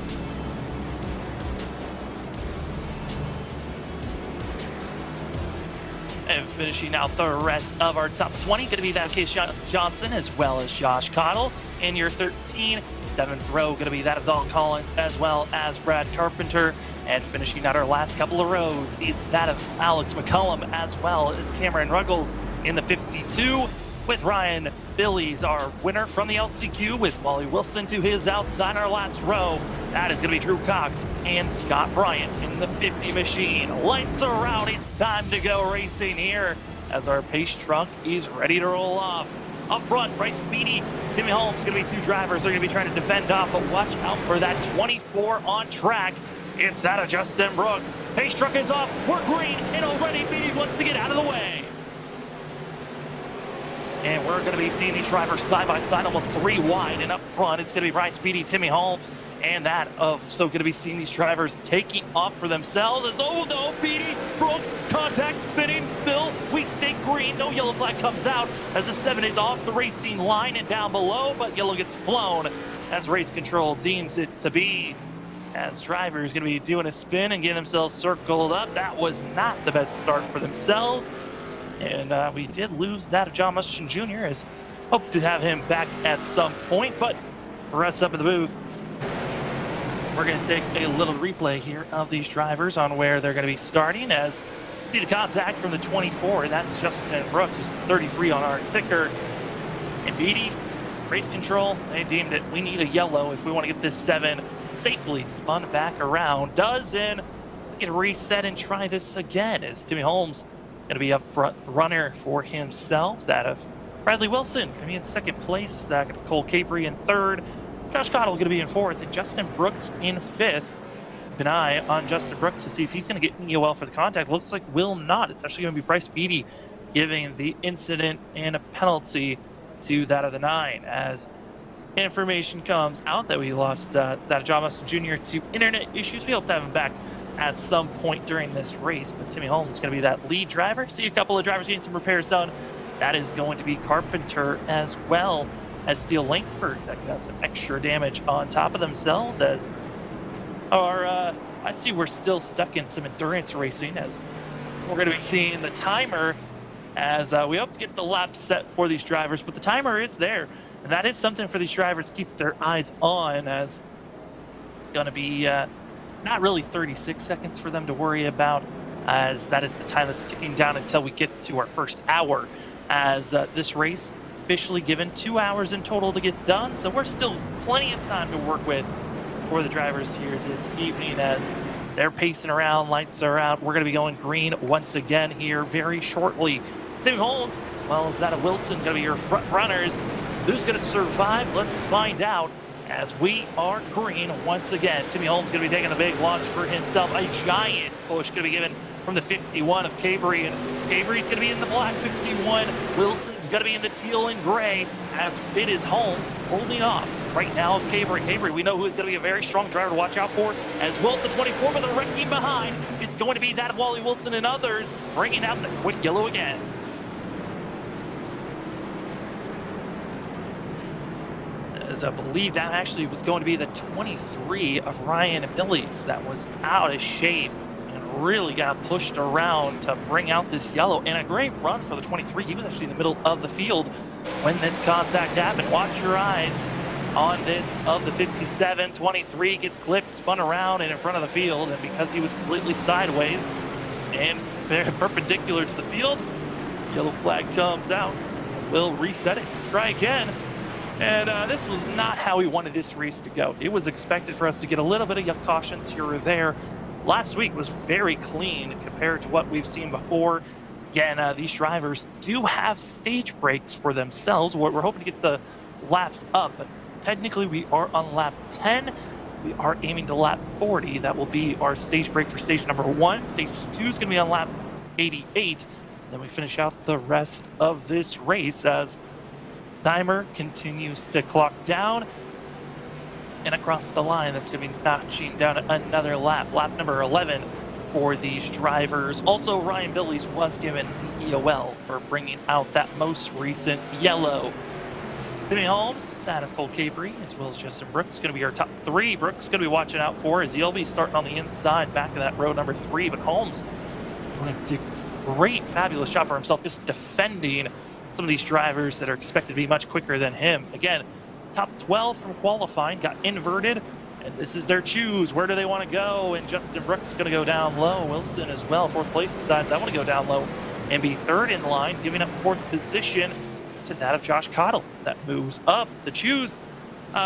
And finishing out the rest of our top 20, going to be that of Case Johnson as well as Josh Cottle. In your 13, 7th row, going to be that of Dalton Collins as well as Brad Carpenter. And finishing out our last couple of rows, it's that of Alex McCullum as well as Cameron Ruggles in the 52, with Ryan Billy's our winner from the LCQ, with Wally Wilson to his outside. Our last row, that is going to be Drew Cox and Scott Bryant in the 50 machine. Lights are out. It's time to go racing here as our pace truck is ready to roll off. Up front, Bryce Beatty, Timmy Holmes, going to be 2 drivers. They're going to be trying to defend off, but watch out for that 24 on track. It's that of Justin Brooks. Pace truck is off. We're green, and already Beatty wants to get out of the way. And we're going to be seeing these drivers side by side, almost 3 wide. And up front, it's going to be Bryce Beatty, Timmy Holmes, and that of, so going to be seeing these drivers taking off for themselves. As, oh no, Beatty, Brooks, contact, spinning, spill. We stay green. No yellow flag comes out as the 7 is off the racing line and down below, but yellow gets flown as race control deems it to be. As drivers going to be doing a spin and getting themselves circled up. That was not the best start for themselves. And we did lose that of John Mustin Jr. as hope to have him back at some point. But for us up in the booth, we're going to take a little replay here of these drivers on where they're going to be starting. As see the contact from the 24, that's Justin Brooks, who's 33 on our ticker. And Beatty, race control, they deemed it. We need a yellow if we want to get this 7 safely spun back around. And we can reset and try this again as Timmy Holmes going to be up front runner for himself. That of Bradley Wilson going to be in 2nd place. That of Cole Cabry in 3rd. Josh Cottle going to be in 4th, and Justin Brooks in 5th. Keep an eye on Justin Brooks to see if he's going to get an EOL for the contact. Looks like will not. It's actually going to be Bryce Beatty giving the incident and a penalty to that of the 9 as information comes out that we lost that of John Mustin Jr. to internet issues. We hope to have him back at some point during this race, but Timmy Holmes is going to be that lead driver. See a couple of drivers getting some repairs done. That is going to be Carpenter as well as Steele Langford. That got some extra damage on top of themselves as our, I see we're still stuck in some endurance racing as we're going to be seeing the timer as we hope to get the lap set for these drivers, but the timer is there. And that is something for these drivers to keep their eyes on, as going to be not really 36 seconds for them to worry about, as that is the time that's ticking down until we get to our first hour, as this race officially given 2 hours in total to get done. So we're still plenty of time to work with for the drivers here this evening as they're pacing around, lights are out. We're going to be going green once again here very shortly. Tim Holmes, as well as that of Wilson, going to be your front runners. Who's going to survive? Let's find out as we are green once again. Timmy Holmes going to be taking a big launch for himself. A giant push going to be given from the 51 of Hickory, and Hickory's going to be in the black 51. Wilson's going to be in the teal and gray, as it is Holmes holding off right now of Hickory. Hickory, we know who is going to be a very strong driver to watch out for, as Wilson 24, but the wrecking behind. It's going to be that of Wally Wilson and others, bringing out the quick yellow again. As I believe that actually was going to be the 23 of Ryan Billies that was out of shape and really got pushed around to bring out this yellow. And a great run for the 23. He was actually in the middle of the field when this contact happened. Watch your eyes on this of the 57. 23 gets clipped, spun around and in front of the field, and because he was completely sideways and perpendicular to the field, yellow flag comes out. We'll reset it, try again. And this was not how we wanted this race to go. It was expected for us to get a little bit of cautions here or there. Last week was very clean compared to what we've seen before. Again, these drivers do have stage breaks for themselves. We're hoping to get the laps up, but technically we are on lap 10. We are aiming to lap 40. That will be our stage break for stage number 1. Stage 2 is going to be on lap 88. Then we finish out the rest of this race as timer continues to clock down, and across the line that's going to be notching down another lap number 11 for these drivers. Also, Ryan Billies was given the EOL for bringing out that most recent yellow. Timmy Holmes, that of Cole Hickory, as well as Justin Brooks, going to be our top 3. Brooks going to be watching out for as he'll be starting on the inside back of that row number 3, but Holmes did a great, fabulous shot for himself, just defending some of these drivers that are expected to be much quicker than him. Again, top 12 from qualifying got inverted, and this is their choose. Where do they want to go? And Justin Brooks is going to go down low. Wilson as well, 4th place, decides I want to go down low and be 3rd in line, giving up 4th position to that of Josh Cottle. That moves up. The choose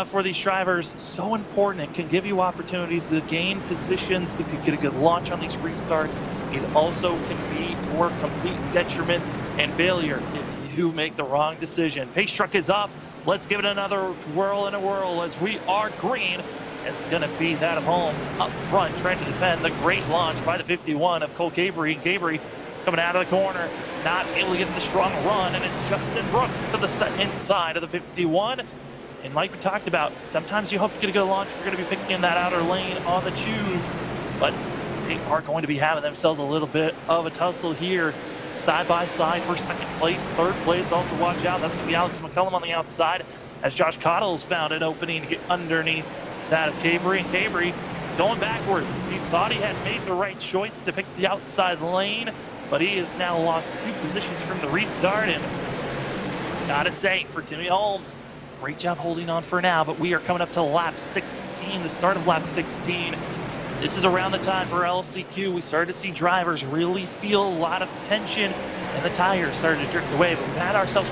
for these drivers, so important. It can give you opportunities to gain positions if you get a good launch on these restarts. It also can be your complete detriment and failure if you make the wrong decision. Pace truck is off. Let's give it another whirl and a whirl as we are green. It's going to be that of Holmes up front, trying to defend the great launch by the 51 of Cole Hickory. Hickory coming out of the corner, not able to get the strong run, and it's Justin Brooks to the inside of the 51. And like we talked about, sometimes you hope you get a good launch. You're going to be picking in that outer lane on the choose, but they are going to be having themselves a little bit of a tussle here. Side by side for 2nd place, 3rd place. Also watch out, that's going to be Alex McCullum on the outside as Josh Cottle's found an opening to get underneath that of Hickory. And Hickory going backwards. He thought he had made the right choice to pick the outside lane, but he has now lost 2 positions from the restart. And gotta say, for Timmy Holmes, great job holding on for now, but we are coming up to lap 16, the start of lap 16. This is around the time for LCQ. We started to see drivers really feel a lot of tension, and the tires started to drift away. But we've had ourselves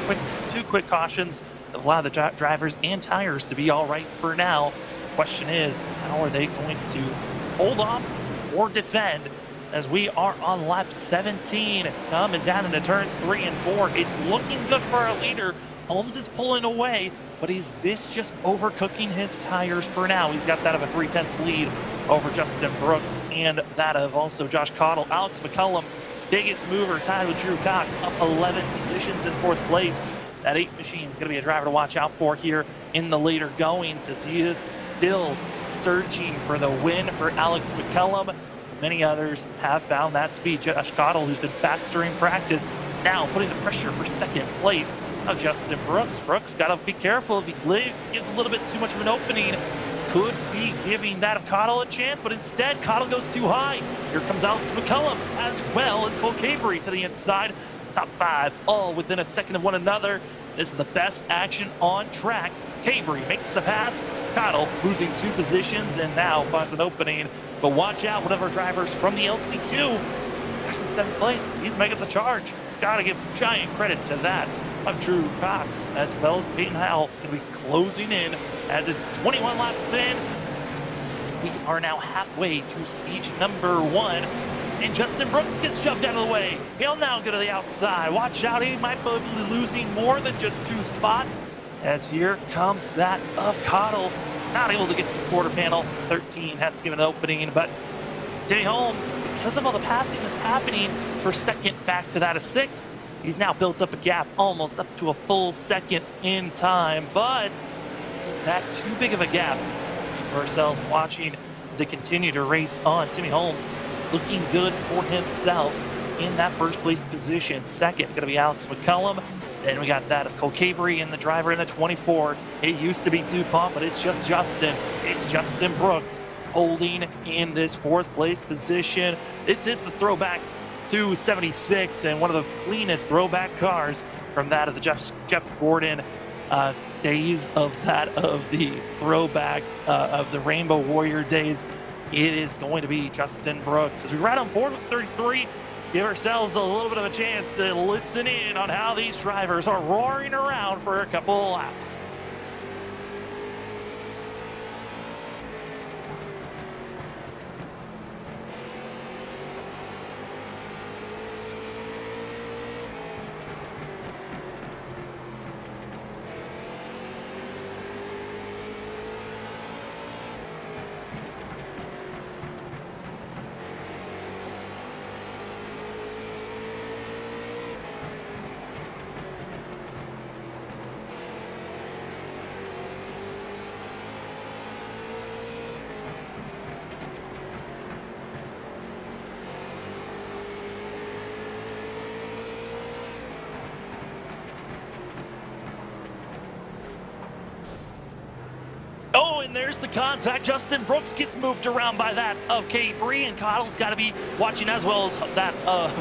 2 quick cautions that allow the drivers and tires to be all right for now. The question is, how are they going to hold off or defend as we are on lap 17, coming down into turns 3 and 4. It's looking good for our leader. Holmes is pulling away, but is this just overcooking his tires for now? He's got that of a 3/10 lead over Justin Brooks and that of also Josh Cottle. Alex McCullum, biggest mover, tied with Drew Cox, up 11 positions in 4th place. That 8 machine is going to be a driver to watch out for here in the later goings as he is still searching for the win for Alex McCullum. Many others have found that speed. Josh Cottle, who's been faster in practice, now putting the pressure for 2nd place of Justin Brooks. Brooks got to be careful if he gives a little bit too much of an opening. Could be giving that of Cottle a chance, but instead Cottle goes too high. Here comes Alex McCullum as well as Cole Hickory to the inside. Top 5 all within a second of one another. This is the best action on track. Hickory makes the pass. Cottle losing 2 positions and now finds an opening. But watch out, one of our drivers from the LCQ, back in 7th place. He's making the charge. Gotta give giant credit to that of Drew Cox, as well as Peyton Howell, going to be closing in as it's 21 laps in. We are now halfway through stage number 1, and Justin Brooks gets shoved out of the way. He'll now go to the outside. Watch out, he might be losing more than just 2 spots, as here comes that of Cottle. Not able to get to the quarter panel. 13 has to give an opening, but Timmy Holmes because of all the passing that's happening for second back to that of sixth, he's now built up a gap almost up to a full second in time. But is that too big of a gap? For ourselves watching as they continue to race on. Timmy Holmes looking good for himself in that first place position. Second going to be Alex McCullum. Then we got that of Cole Cabry and the driver in the 24. It used to be DuPont, but it's just Justin. It's Justin Brooks holding in this fourth place position. This is the throwback to 76 and one of the cleanest throwback cars from that of the Jeff Gordon days of the throwbacks of the Rainbow Warrior days. It is going to be Justin Brooks. As we ride on board with 33, give ourselves a little bit of a chance to listen in on how these drivers are roaring around for a couple of laps. Oh, and there's the contact. Justin Brooks gets moved around by that of Cabry, and Cottle's got to be watching as well as that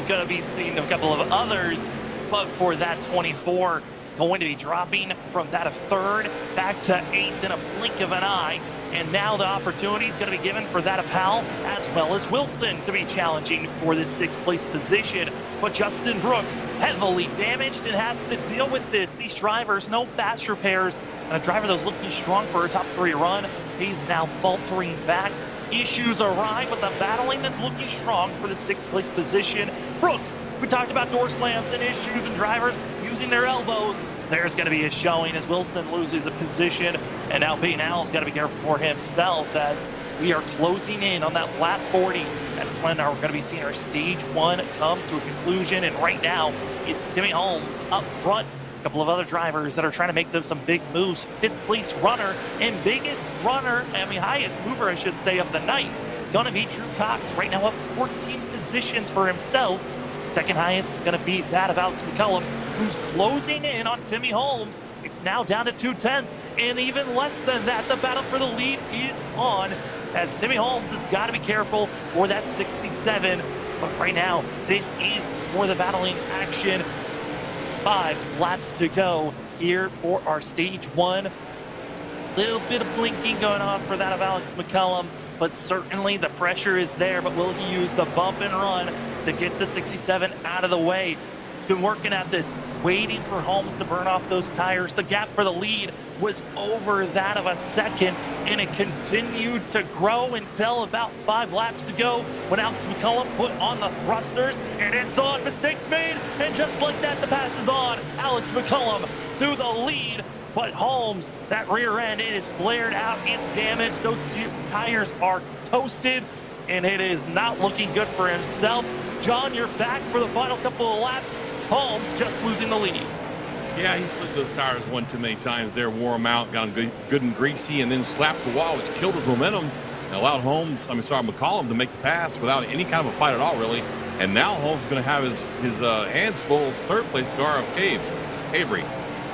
going to be seeing a couple of others. But for that 24, going to be dropping from that of third back to eighth in a blink of an eye. And now the opportunity is going to be given for that of Powell as well as Wilson to be challenging for this sixth place position. But Justin Brooks heavily damaged and has to deal with this. These drivers, no fast repairs, and a driver that was looking strong for a top three run. He's now faltering back. Issues arrive with the battling that's looking strong for the sixth place position. Brooks, we talked about door slams and issues and drivers using their elbows. There's going to be a showing as Wilson loses a position, and now Peyton Allen's got to be careful for himself as we are closing in on that lap 40. That's when we're going to be seeing our stage one come to a conclusion, and right now it's Timmy Holmes up front. A couple of other drivers that are trying to make them some big moves. Fifth place runner and biggest runner, highest mover, I should say, of the night. Going to be Drew Cox, right now up 14 positions for himself. Second highest is going to be that of Alex McCullum, who's closing in on Timmy Holmes. It's now down to 2/10, and even less than that, the battle for the lead is on, as Timmy Holmes has got to be careful for that 67. But right now, this is for the battling action. 5 laps to go here for our stage one. Little bit of blinking going on for that of Alex McCullum, but certainly the pressure is there. But will he use the bump and run to get the 67 out of the way? He's been working at this, waiting for Holmes to burn off those tires. The gap for the lead was over that of a second, and it continued to grow until about 5 laps ago when Alex McCullum put on the thrusters, and it's on. Mistakes made, and just like that, the pass is on. Alex McCullum to the lead, but Holmes, that rear end, it is flared out, it's damaged. Those 2 tires are toasted, and it is not looking good for himself. John, you're back for the final couple of laps. Holmes just losing the lead. Yeah, he slid those tires one too many times there, wore them out, got them good and greasy, and then slapped the wall, which killed his momentum and allowed McCollum to make the pass without any kind of a fight at all, really. And now Holmes is going to have his hands full, third place car of Cabry.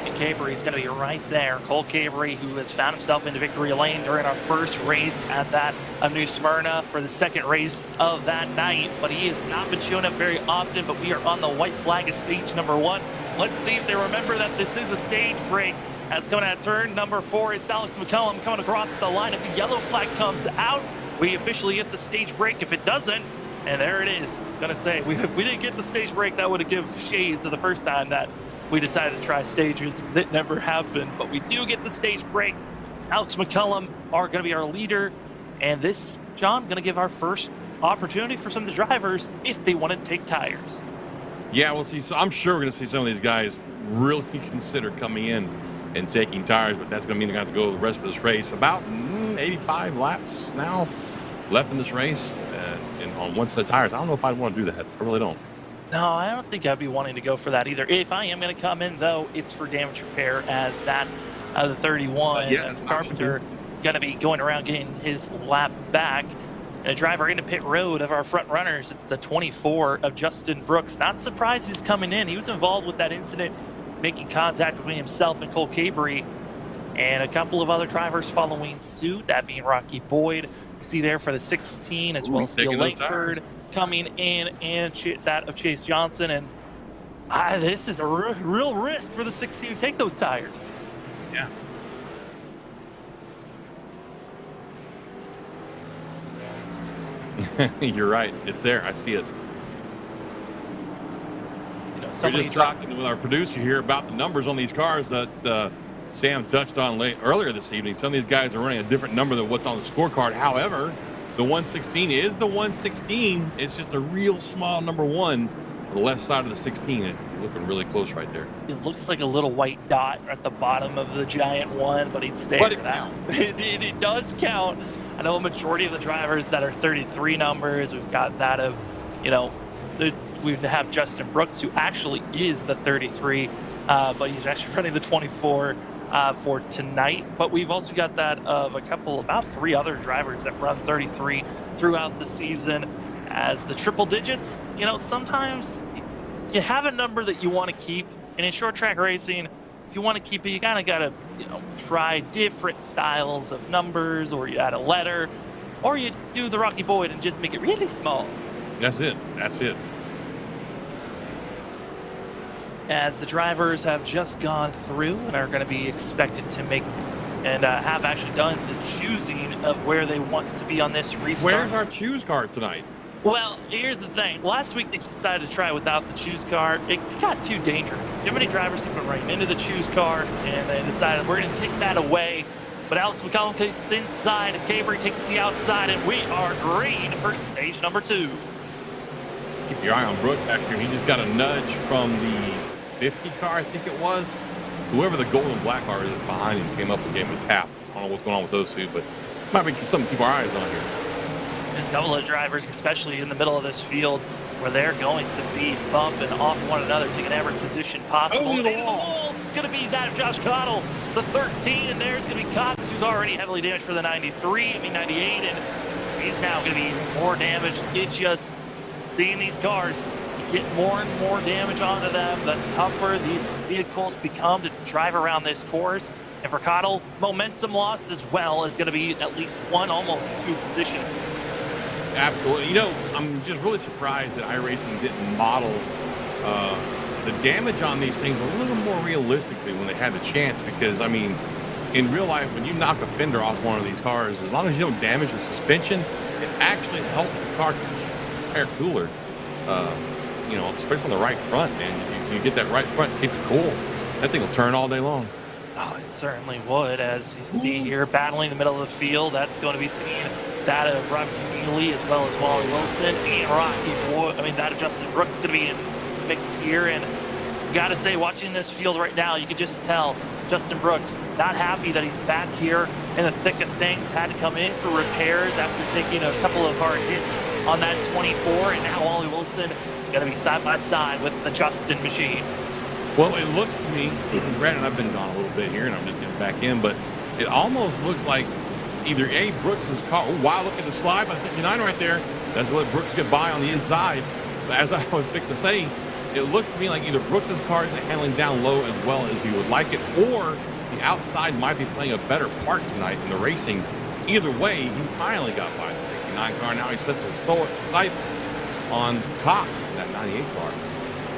And Cabry's going to be right there. Cole Cabry, who has found himself into victory lane during our first race at that of New Smyrna for the second race of that night. But he has not been showing up very often, but we are on the white flag of stage number 1. Let's see if they remember that this is a stage break. As coming at turn number 4, it's Alex McCullum coming across the line. If the yellow flag comes out, we officially hit the stage break. If it doesn't, and there it is. Gonna say, if we didn't get the stage break, that would have given shades of the first time that we decided to try stages. That never happened, but we do get the stage break. Alex McCullum are going to be our leader, and this, John, going to give our first opportunity for some of the drivers if they want to take tires. Yeah, we'll see. So I'm sure we're going to see some of these guys really consider coming in and taking tires, but that's going to mean they're going to have to go the rest of this race. About 85 laps now left in this race. and on one set of tires. I don't know if I'd want to do that. I really don't. No, I don't think I'd be wanting to go for that either. If I am going to come in, though, it's for damage repair, as that the 31 Carpenter going to be going around getting his lap back. And a driver into pit road of our front runners, it's the 24 of Justin Brooks. Not surprised he's coming in. He was involved with that incident, making contact between himself and Cole Hickory, and a couple of other drivers following suit, that being Rocky Boyd. You see there for the 16, as well as Steele Langford coming in, and that of Chase Johnson. And this is a real risk for the 16 to take those tires. Yeah. You're right. It's there. I see it. You know, we're just talking with our producer here about the numbers on these cars that Sam touched on earlier this evening. Some of these guys are running a different number than what's on the scorecard. However, the 116 is the 116. It's just a real small number 1 on the left side of the 16. If you're looking really close right there. It looks like a little white dot at the bottom of the giant 1, but it's there. But it counts. It does count. I know a majority of the drivers that are 33 numbers. We've got that of, you know, we have Justin Brooks, who actually is the 33, but he's actually running the 24 for tonight. But we've also got that of about 3 other drivers that run 33 throughout the season. As the triple digits, you know, sometimes you have a number that you want to keep, and in short track racing, if you want to keep it, you kind of got to, you know, try different styles of numbers, or you add a letter, or you do the Rocky Boyd and just make it really small. That's it. That's it. As the drivers have just gone through and are going to be expected to make and have actually done the choosing of where they want to be on this restart. Where's our choose card tonight? Well, here's the thing. Last week they decided to try without the choose car. It got too dangerous. Too many drivers kept running into the choose car, and they decided we're going to take that away. But Alex McCollum kicks inside, and Hickory takes the outside, and we are green for stage number 2. Keep your eye on Brooks back here. He just got a nudge from the 50 car, I think it was. Whoever the gold and black car is behind him came up and gave him a tap. I don't know what's going on with those two, but might be something to keep our eyes on here. There's a couple of drivers, especially in the middle of this field, where they're going to be bumping off one another, taking every position possible. Oh, the wall. It's going to be that of Josh Cottle, the 13, and there's going to be Cox, who's already heavily damaged for the 98, and he's now going to be even more damaged. It's just seeing these cars get more and more damage onto them, the tougher these vehicles become to drive around this course. And for Cottle, momentum lost as well is going to be at least 1, almost 2 positions. Absolutely. You know, I'm just really surprised that iRacing didn't model the damage on these things a little more realistically when they had the chance, because, I mean, in real life, when you knock a fender off one of these cars, as long as you don't damage the suspension, it actually helps the car air cooler. You know, especially on the right front, man. You get that right front and keep it cool. That thing will turn all day long. Oh, it certainly would. As you see here, battling the middle of the field, that's going to be seen. That of Robbie Keeley, as well as Wally Wilson, and Rocky Boyd. I mean, that of Justin Brooks going to be in the mix here. And got to say, watching this field right now, you can just tell Justin Brooks not happy that he's back here in the thick of things. Had to come in for repairs after taking a couple of hard hits on that 24. And now Wally Wilson going to be side by side with the Justin machine. Well, it looks to me, granted I've been gone a little bit here and I'm just getting back in, but it almost looks like either A, Brooks's car, oh wow, look at the slide by 69 right there. That's what Brooks get by on the inside. But as I was fixing to say, it looks to me like either Brooks's car isn't handling down low as well as he would like it, or the outside might be playing a better part tonight in the racing. Either way, he finally got by the 69 car. Now he sets his sights on Cox, that 98 car.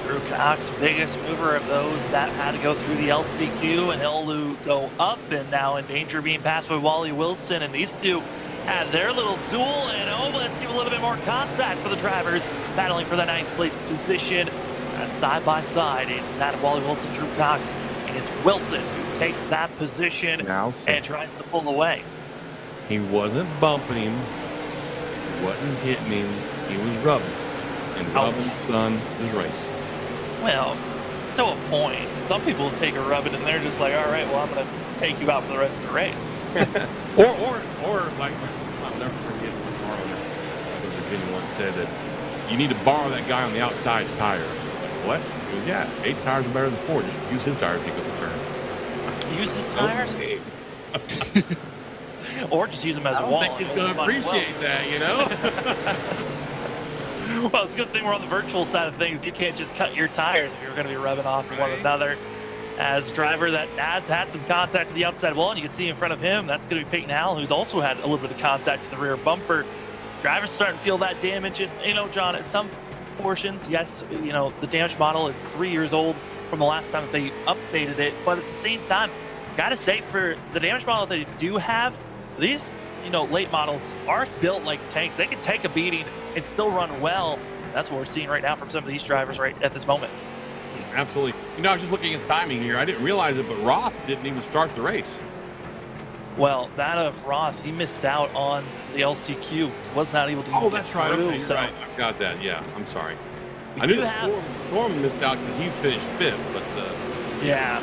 Drew Cox, biggest mover of those that had to go through the LCQ, and he'll go up and now in danger of being passed by Wally Wilson. And these two had their little duel, and let's give a little bit more contact for the drivers battling for the 9th place position. Side by side, it's that of Wally Wilson, Drew Cox, and it's Wilson who takes that position and tries to pull away. He wasn't bumping him, he wasn't hitting him, he was rubbing. And rubbing, son, is racing. Well, to a point. Some people take a rubbing and they're just like, all right, well, I'm going to take you out for the rest of the race. or like, I'll never forget when Carl was a Virginia once said that you need to borrow that guy on the outside's tires. Like, what? He goes, yeah, 8 tires are better than 4. Just use his tires to get the turn. Use his tires? Okay. Or just use them as I a don't wall. think he's going to appreciate that, you know? Well, it's a good thing we're on the virtual side of things. You can't just cut your tires if you're going to be rubbing off one another. As driver that has had some contact to the outside wall, and you can see in front of him, that's going to be Peyton Allen, who's also had a little bit of contact to the rear bumper. Drivers starting to feel that damage. And, you know, John, at some portions, yes, you know, the damage model, it's 3 years old from the last time that they updated it. But at the same time, got to say, for the damage model that they do have, these, you know, late models are built like tanks. They can take a beating and still run well. That's what we're seeing right now from some of these drivers right at this moment. Absolutely. You know, I was just looking at the timing here. I didn't realize it, but Roth didn't even start the race. Well, that of Roth, he missed out on the LCQ. Was not able to. Oh, that's right. Through, Okay, you're right. I got that. Yeah, I'm sorry. We I knew do the have- Storm missed out because he finished 5th, but yeah,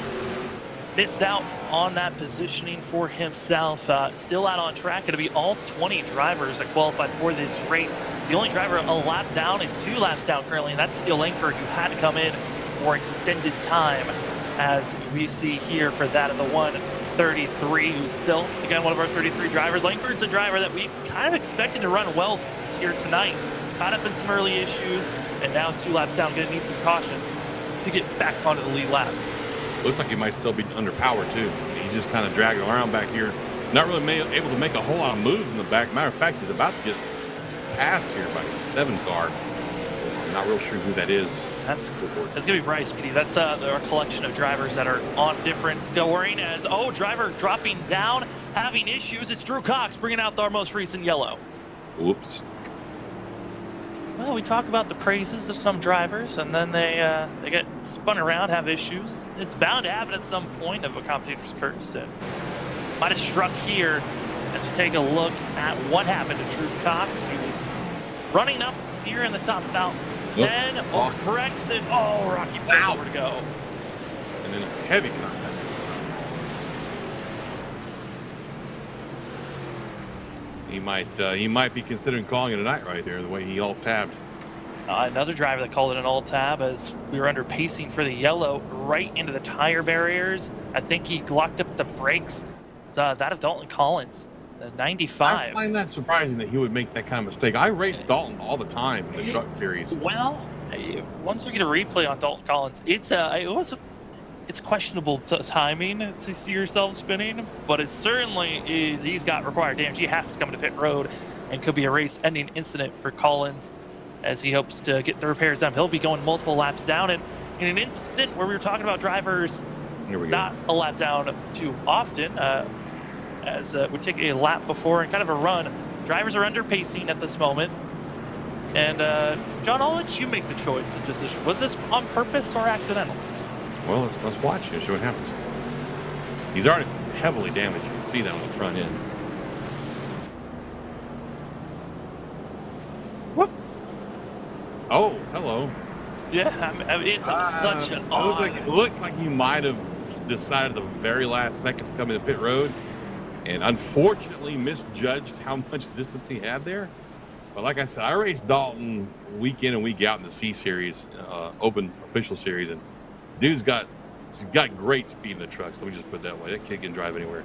missed out on that positioning for himself. Still out on track. It'll be all 20 drivers that qualified for this race. The only driver a lap down is 2 laps down currently, and that's Steele Langford, who had to come in for extended time, as we see here for that of the 133, who's still, again, one of our 33 drivers. Langford's a driver that we kind of expected to run well here tonight. Caught up in some early issues, and now 2 laps down, going to need some cautions to get back onto the lead lap. looks like he might still be underpowered too. He's just kind of dragging around back here. Not really able to make a whole lot of moves in the back. Matter of fact, he's about to get passed here by the 7 car. I'm not real sure who that is. That's going to be Bryce Beatty. That's our collection of drivers that are on different scoring. As, driver dropping down, having issues. It's Drew Cox bringing out our most recent yellow. Oops. Well, we talk about the praises of some drivers, and then they get spun around, have issues. It's bound to happen at some point of a commentator's curse. And might have struck here as we take a look at what happened to Drew Cox, who was running up here in the top about 10, overcorrects it. Oh, Rocky pulls over to go. And then a heavy contact. He might be considering calling it a night right there, the way he alt-tabbed. Another driver that called it an alt-tab as we were under pacing for the yellow right into the tire barriers. I think he locked up the brakes. That of Dalton Collins, the 95. I find that surprising that he would make that kind of mistake. I race Dalton all the time in the truck series. Well, once we get a replay on Dalton Collins, it's questionable timing to see yourself spinning, but it certainly is. He's got required damage. He has to come to pit road, and could be a race-ending incident for Collins as he hopes to get the repairs done. He'll be going multiple laps down, and in an instant where we were talking about drivers not a lap down too often, as we take a lap before and kind of a run. Drivers are under pacing at this moment. And John, I'll let you make the choice and decision. Was this on purpose or accidental? Well, let's watch and see what happens. He's already heavily damaged. You can see that on the front end. Whoop. Oh, hello. Yeah, I mean, it's such an odd... It looks like he might have decided the very last second to come into pit road, and unfortunately misjudged how much distance he had there. But like I said, I raced Dalton week in and week out in the C Series, Open Official Series, and dude's got great speed in the trucks. Let me just put it that way. That kid can drive anywhere.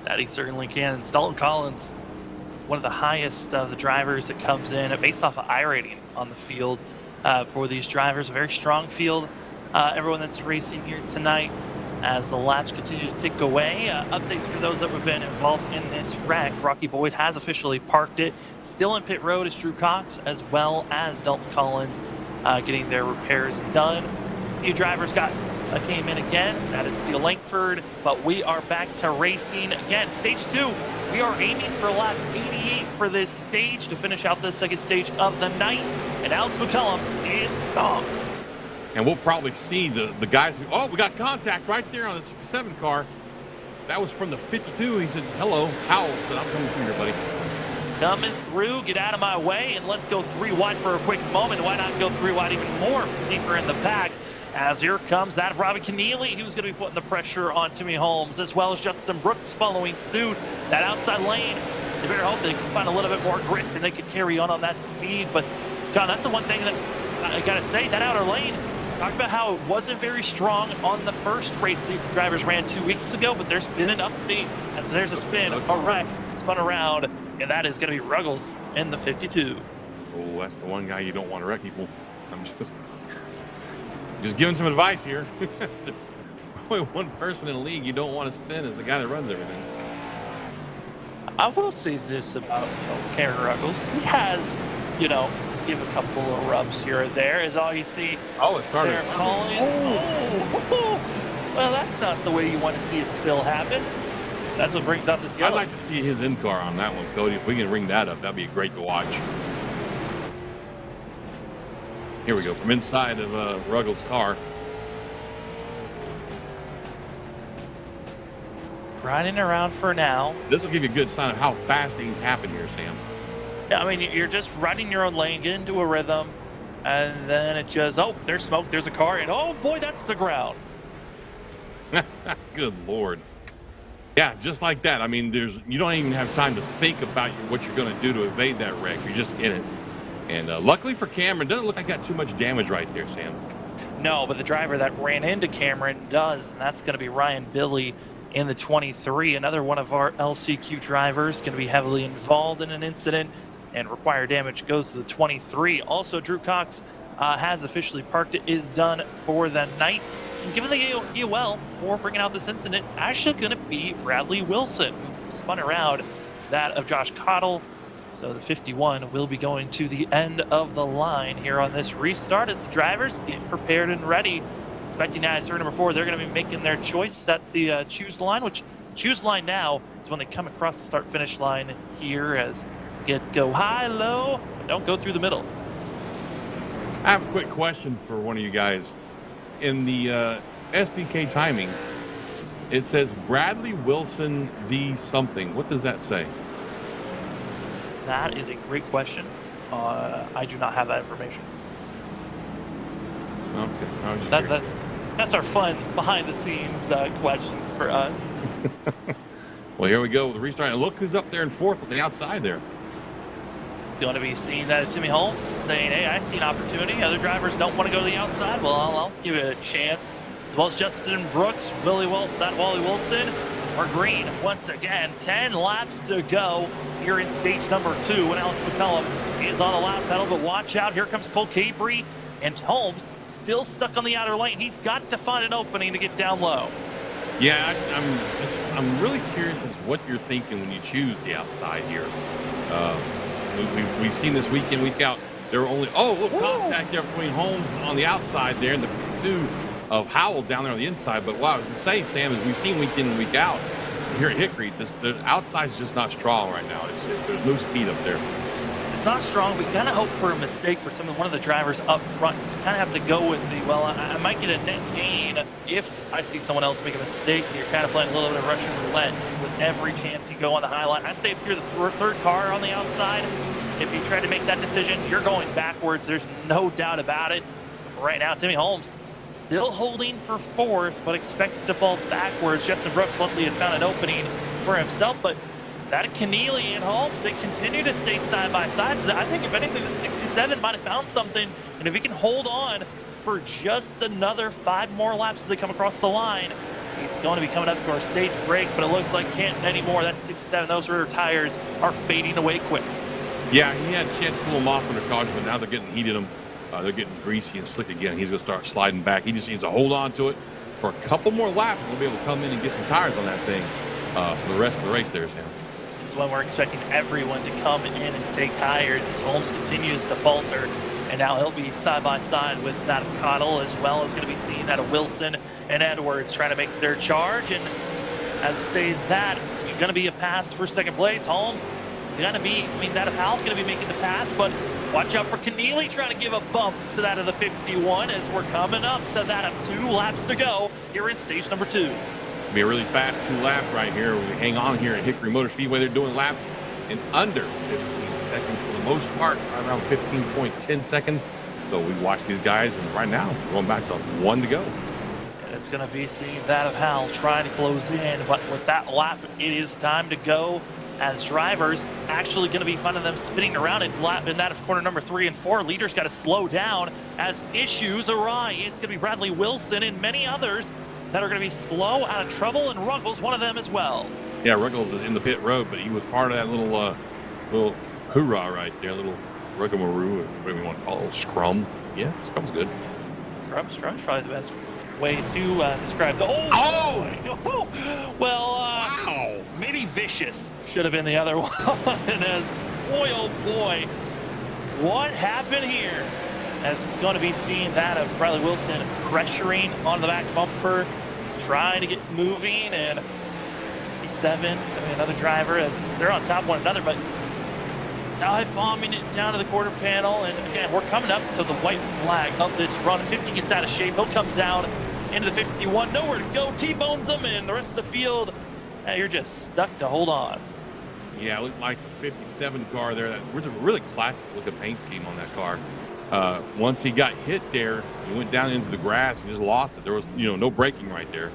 That he certainly can. It's Dalton Collins, one of the highest of the drivers that comes in based off of iRating on the field for these drivers. A very strong field. Everyone that's racing here tonight, as the laps continue to tick away. Updates for those that have been involved in this wreck. Rocky Boyd has officially parked it. Still in pit road is Drew Cox, as well as Dalton Collins getting their repairs done. A few drivers came in again. That is Steele Langford, but we are back to racing again. Stage 2, we are aiming for lap 88 for this stage to finish out the second stage of the night. And Alex McCullum is gone. And we'll probably see the guys who, we got contact right there on the 67 car. That was from the 52. He said, hello, Howell. Said, I'm coming through here, buddy. Coming through, get out of my way, and let's go 3 wide for a quick moment. Why not go 3 wide even more deeper in the pack? As here comes that of Robbie Keneally, who's going to be putting the pressure on Timmy Holmes, as well as Justin Brooks following suit. That outside lane they better hope they can find a little bit more grit and they could carry on that speed. But John, that's the one thing that I gotta say, that outer lane, talked about how it wasn't very strong on the first race these drivers ran 2 weeks ago, but there's been an update as there's a spin. All right, spun around, and that is going to be Ruggles in the 52. Oh, that's the one guy you don't want to wreck people. I'm just giving some advice here. Only one person in the league you don't want to spin is the guy that runs everything. I will say this about Cameron Ruggles. He has, give a couple of rubs here or there, is all you see. Oh, it started. They're calling. Well, that's not the way you want to see a spill happen. That's what brings out this yellow. I'd like to see his in-car on that one, Cody. If we can ring that up, that'd be great to watch. Here we go, from inside of Ruggles' car. Riding around for now. This will give you a good sign of how fast things happen here, Sam. Yeah, I mean, you're just riding your own lane, get into a rhythm, and then it just, oh, there's smoke, there's a car, and oh boy, that's the ground. Good Lord. Yeah, just like that. I mean, you don't even have time to think about what you're going to do to evade that wreck. You're just in it. And luckily for Cameron, doesn't look like got too much damage right there, Sam. No, but the driver that ran into Cameron does, and that's going to be Ryan Billy in the 23. Another one of our LCQ drivers going to be heavily involved in an incident, and required damage goes to the 23. Also, Drew Cox has officially parked. It is done for the night. And given the EOL for bringing out this incident, actually going to be Bradley Wilson, who spun around that of Josh Cottle. So the 51 will be going to the end of the line here on this restart as the drivers get prepared and ready. Expecting now, turn number 4, they're going to be making their choice at the choose line, which choose line now is when they come across the start-finish line here as go high, low, but don't go through the middle. I have a quick question for one of you guys. In the SDK timing, it says Bradley Wilson v. something. What does that say? That is a great question. I do not have that information. Okay. That's our fun behind-the-scenes question for us. Well, here we go with the restart. And look who's up there in 4th on the outside there. Going to be seeing that Timmy Holmes saying, hey, I see an opportunity. Other drivers don't want to go to the outside. Well, I'll give it a chance. As well as Justin Brooks, Wally Wilson, or Green. Once again, 10 laps to go here in stage number 2 when Alex McCullum is on the lap pedal. But watch out, here comes Cole Capri, and Holmes still stuck on the outer lane. He's got to find an opening to get down low. Yeah, I'm really curious as what you're thinking when you choose the outside here. We've seen this week in, week out. There were only contact there between Holmes on the outside there and the 52 of Howell down there on the inside. But what I was going to say, Sam, is we've seen week in and week out here at Hickory. The outside is just not strong right now. There's no speed up there. It's not strong. We kind of hope for a mistake for one of the drivers up front. You kind of have to go with I might get a net gain if I see someone else make a mistake. You're kind of playing a little bit of Russian roulette with every chance you go on the high line. I'd say if you're the third car on the outside, if you try to make that decision, you're going backwards. There's no doubt about it. Right now, Timmy Holmes still holding for 4th, but expected to fall backwards. Justin Brooks luckily had found an opening for himself, but that Keneally and Holmes, they continue to stay side by side. So I think if anything, the 67 might have found something. And if he can hold on for just another 5 more laps as they come across the line, it's going to be coming up to our stage break. But it looks like can't anymore. That 67, those rear tires are fading away quick. Yeah, he had a chance to pull them off under caution, but now they're getting heated. They're getting greasy and slick again. He's going to start sliding back. He just needs to hold on to it for a couple more laps. We'll be able to come in and get some tires on that thing for the rest of the race there, Sam. When we're expecting everyone to come in and take tires as Holmes continues to falter, and now he'll be side by side with that of Cottle, as well as going to be seeing that of Wilson and Edwards trying to make their charge. And as I say that, it's going to be a pass for 2nd place. Holmes going to be, that of Hal going to be making the pass, but watch out for Keneally trying to give a bump to that of the 51 as we're coming up to that of 2 laps to go here in stage number 2. Be a really fast 2 laps right here. We hang on here at Hickory Motor Speedway. They're doing laps in under 15 seconds for the most part, around 15.10 seconds. So we watch these guys, and right now we're going back to 1 to go. And it's going to be seeing that of Hal trying to close in, but with that lap, it is time to go. as drivers actually going to be finding them spinning around in that of corner number 3 and 4. Leaders got to slow down as issues arise. It's going to be Bradley Wilson and many others that are going to be slow, out of trouble, and Ruggles one of them as well. Yeah, Ruggles is in the pit road, but he was part of that little hoorah right there, little ruggamaroo, whatever you want to call it, scrum. Yeah, scrum's good. Scrum's probably the best way to describe the. Well, Wow. maybe vicious should have been the other one. As boy, oh boy, what happened here? As it's going to be seen that of Bradley Wilson pressuring on the back bumper, trying to get moving, and 57, another driver as they're on top of one another, but dive bombing it down to the quarter panel. And again, we're coming up to the white flag of this run. 50 gets out of shape. He'll come down into the 51. Nowhere to go. T-bones them, and the rest of the field, you're just stuck to hold on. Yeah, it looked like the 57 car there. That was a really classic looking paint scheme on that car. Once he got hit there, he went down into the grass and just lost it. There was, no braking right there,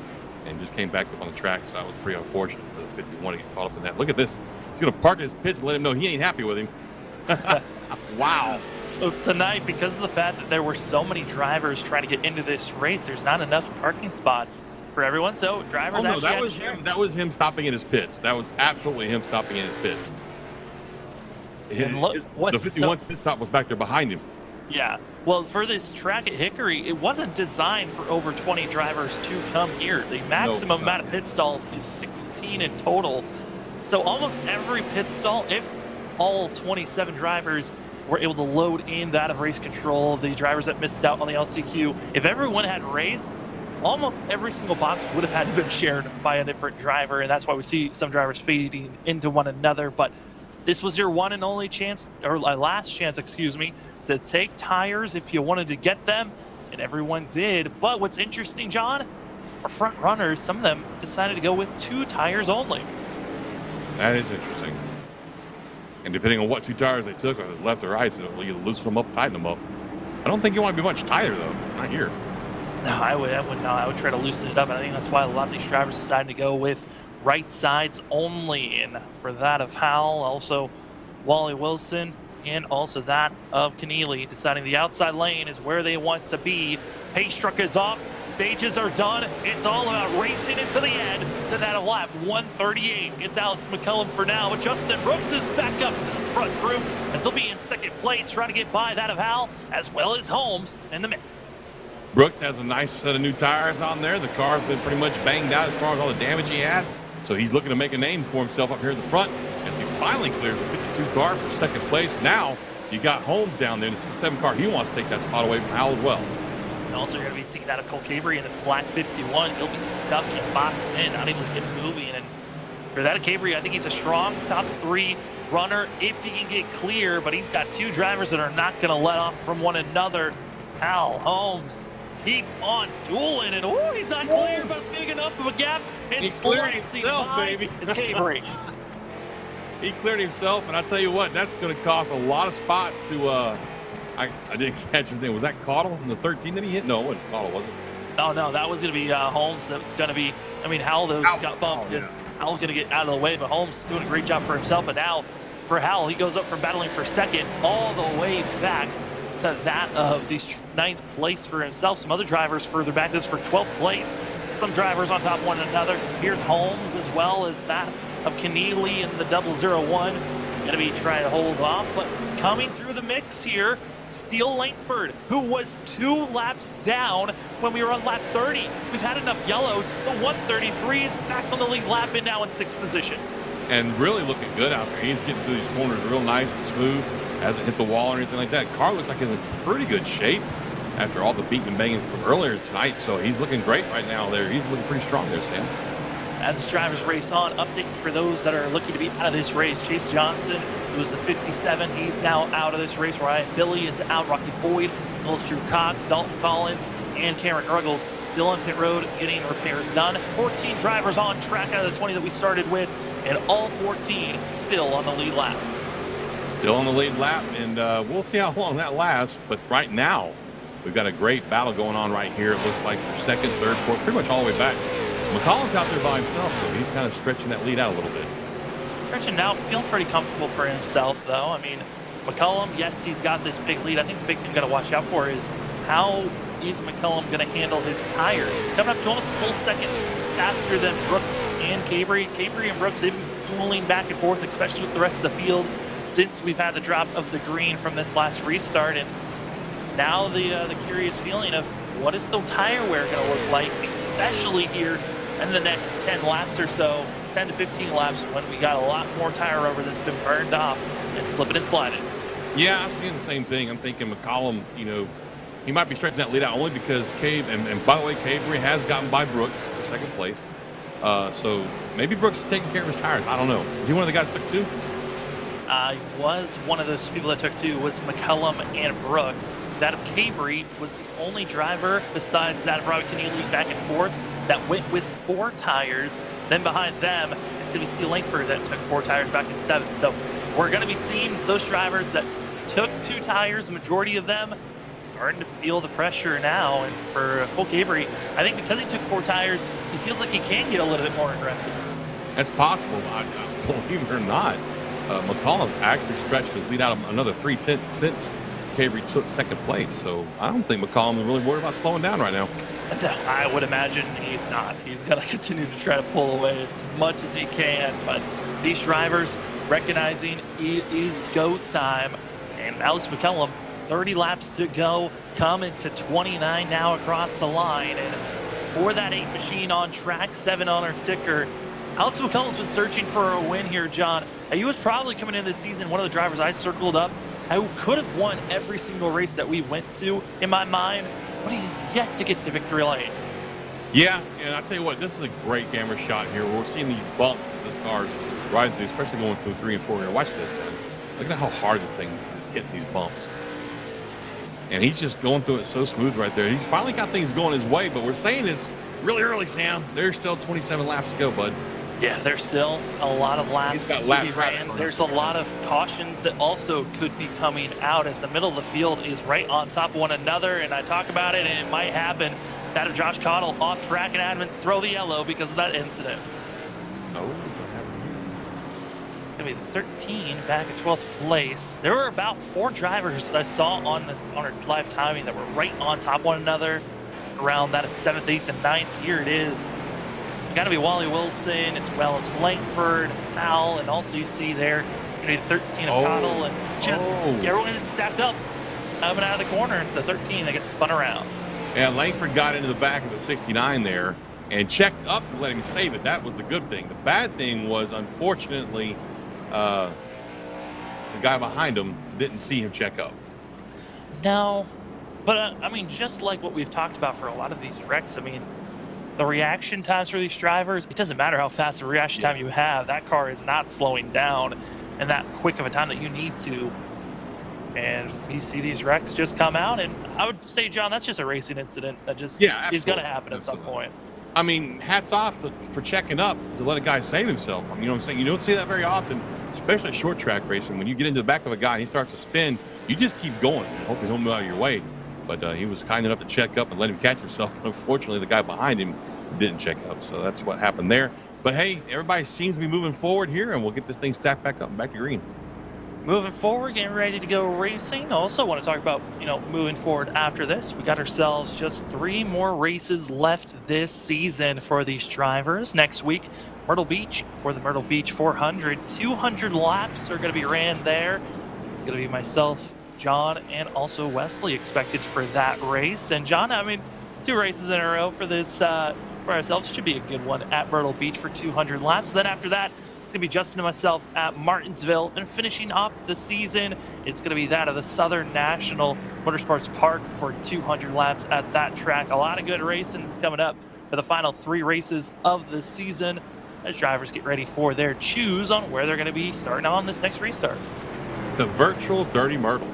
and just came back up on the track. So that was pretty unfortunate for the 51 to get caught up in that. Look at this. He's going to park his pits and let him know he ain't happy with him. Wow. So tonight, because of the fact that there were so many drivers trying to get into this race, there's not enough parking spots for everyone. So drivers Oh, no, that actually was him. That was him stopping in his pits. That was absolutely him stopping in his pits. And look, The 51 pit stop was back there behind him. Yeah. Well, for this track at Hickory, it wasn't designed for over 20 drivers to come here. The maximum amount of pit stalls is 16 in total. So almost every pit stall, if all 27 drivers were able to load in that of race control, the drivers that missed out on the LCQ, if everyone had raced, almost every single box would have had to been shared by a different driver, and that's why we see some drivers fading into one another. But this was your one and only chance, or last chance, excuse me, to take tires if you wanted to get them, and everyone did. But what's interesting, John, our front runners, some of them decided to go with 2 tires only. That is interesting. And depending on what 2 tires they took, whether left or right, so it'll either loosen them up, tighten them up. I don't think you want to be much tighter though. Not here. No, I would try to loosen it up. And I think that's why a lot of these drivers decided to go with right sides only. And for that of Howell, also Wally Wilson, and also that of Keneally, deciding the outside lane is where they want to be. Pace truck is off. Stages are done. It's all about racing into the end to that of lap 138. It's Alex McCullum for now, but Justin Brooks is back up to this front group as he'll be in second place, trying to get by that of Hal, as well as Holmes in the mix. Brooks has a nice set of new tires on there. The car's been pretty much banged out as far as all the damage he had. So he's looking to make a name for himself up here in the front as he finally clears a 52 car for second place. Now you got Holmes down there in the 67 car. He wants to take that spot away from Hal as well. And also you're going to be seeing that of Cole Cavery in the flat 51. He'll be stuck and boxed in, not able to get moving. And for that of Cavery, I think he's a strong top 3 runner if he can get clear, but he's got 2 drivers that are not going to let off from one another. Hal, Holmes, keep on dueling, and he's not clear, but big enough of a gap. And he cleared slicing himself, by baby. is Cavery. He cleared himself, and I tell you what, that's going to cost a lot of spots to I didn't catch his name. Was that Caudle in the 13 that he hit? No, it wasn't Caudle, was it? Oh, no, that was going to be Holmes. That was going to be, Hal got bumped. yeah. Hal's going to get out of the way, but Holmes doing a great job for himself. But now for Hal, he goes up from battling for second all the way back to that of the 9th place for himself. Some other drivers further back. This is for 12th place. Some drivers on top of one another. Here's Holmes as well as that of Keneally in the 001. Going to be trying to hold off, but coming through the mix here, Steele Langford, who was 2 laps down when we were on lap 30. We've had enough yellows. The 133 is back on the lead lap and now in 6th position. And really looking good out there. He's getting through these corners real nice and smooth. Hasn't hit the wall or anything like that. Car looks like he's in pretty good shape after all the beating and banging from earlier tonight. So he's looking great right now there. He's looking pretty strong there, Sam. As the drivers race on, updates for those that are looking to be out of this race. Chase Johnson, who was the 57, he's now out of this race. Ryan Billy is out. Rocky Boyd, as well as Drew Cox, Dalton Collins, and Cameron Ruggles still on pit road getting repairs done. 14 drivers on track out of the 20 that we started with, and all 14 still on the lead lap. Still on the lead lap, and we'll see how long that lasts. But right now, we've got a great battle going on right here. It looks like for second, third, fourth, pretty much all the way back. McCollum's out there by himself, so he's kind of stretching that lead out a little bit. Gretchen now feeling pretty comfortable for himself, though. I mean, McCullum, yes, he's got this big lead. I think the big thing you got to watch out for is how is McCullum going to handle his tires? He's coming up to almost a full second faster than Brooks and Hickory. Hickory and Brooks, they've been dueling back and forth, especially with the rest of the field, since we've had the drop of the green from this last restart. And now the curious feeling of what is the tire wear going to look like, especially here in the next 10 laps or so, 10 to 15 laps, when we got a lot more tire rubber that's been burned off and slipping and sliding. Yeah, I'm thinking the same thing. I'm thinking McCollum, he might be stretching that lead out only because Cave, and by the way, Hickory has gotten by Brooks for second place. So maybe Brooks is taking care of his tires. I don't know. Is he one of the guys that took two? I was one of those people that took two, was McCullum and Brooks. That of Hickory was the only driver besides that of Robbie Keneally back and forth that went with 4 tires. Then behind them, it's going to be Steve Langford that took 4 tires back in 7. So we're going to be seeing those drivers that took 2 tires, the majority of them, starting to feel the pressure now. And for Cole Hickory, I think because he took 4 tires, he feels like he can get a little bit more aggressive. That's possible. I believe it or not, McCollum's actually stretched his lead out another 3/10 since Hickory took second place. So I don't think McCollum is really worried about slowing down right now. No, I would imagine he's not. He's going to continue to try to pull away as much as he can. But these drivers recognizing it is go time. And Alex McCullum, 30 laps to go, coming to 29 now across the line. And for that 8 machine on track 7 on our ticker, Alex McCullum's been searching for a win here, John. He was probably coming into this season one of the drivers I circled up who could have won every single race that we went to in my mind, but he's yet to get to victory lane. Yeah, and I tell you what, this is a great camera shot here. We're seeing these bumps that this car's riding through, especially going through 3 and 4 here. Watch this, man. Look at how hard this thing is hitting these bumps. And he's just going through it so smooth right there. He's finally got things going his way, but we're saying this really early, Sam. There's still 27 laps to go, bud. Yeah, there's still a lot of laps to be ran. There's a lot of cautions that also could be coming out as the middle of the field is right on top of one another. And I talk about it, and it might happen. That of Josh Cottle off track, and Adamans throw the yellow because of that incident. Oh, Gonna be the 13 back at 12th place. There were about 4 drivers that I saw on our live timing that were right on top of one another around that of 7th, 8th, and 9th. Here it is. Got to be Wally Wilson as well as Langford, Al, and also you see there, 13 of Cottle, and just everyone is stacked up coming out of the corner. It's a 13 that gets spun around. Yeah, Langford got into the back of the 69 there and checked up to let him save it. That was the good thing. The bad thing was, unfortunately, the guy behind him didn't see him check up. No, but I mean, just like what we've talked about for a lot of these wrecks, I mean, the reaction times for these drivers, it doesn't matter how fast the reaction time you have. That car is not slowing down in that quick of a time that you need to. And you see these wrecks just come out, and I would say, John, that's just a racing incident that just is going to happen at some point. I mean, hats off for checking up to let a guy save himself. I mean, you know what I'm saying? You don't see that very often, especially short track racing. When you get into the back of a guy and he starts to spin, you just keep going and hoping he'll move out of your way. But he was kind enough to check up and let him catch himself. But unfortunately, the guy behind him didn't check up. So that's what happened there. But hey, everybody seems to be moving forward here, and we'll get this thing stacked back up and back to green. Moving forward, getting ready to go racing. Also want to talk about, moving forward after this. We got ourselves just 3 more races left this season for these drivers. Next week, Myrtle Beach for the Myrtle Beach 400. 200 laps are going to be ran there. It's going to be myself, John, and also Wesley expected for that race. And John, I mean, 2 races in a row for this for ourselves. Should be a good one at Myrtle Beach for 200 laps. Then after that, it's going to be Justin and myself at Martinsville. And finishing off the season, it's going to be that of the Southern National Motorsports Park for 200 laps at that track. A lot of good racing that's coming up for the final 3 races of the season as drivers get ready for their choose on where they're going to be starting on this next restart. The virtual Dirty Myrtle.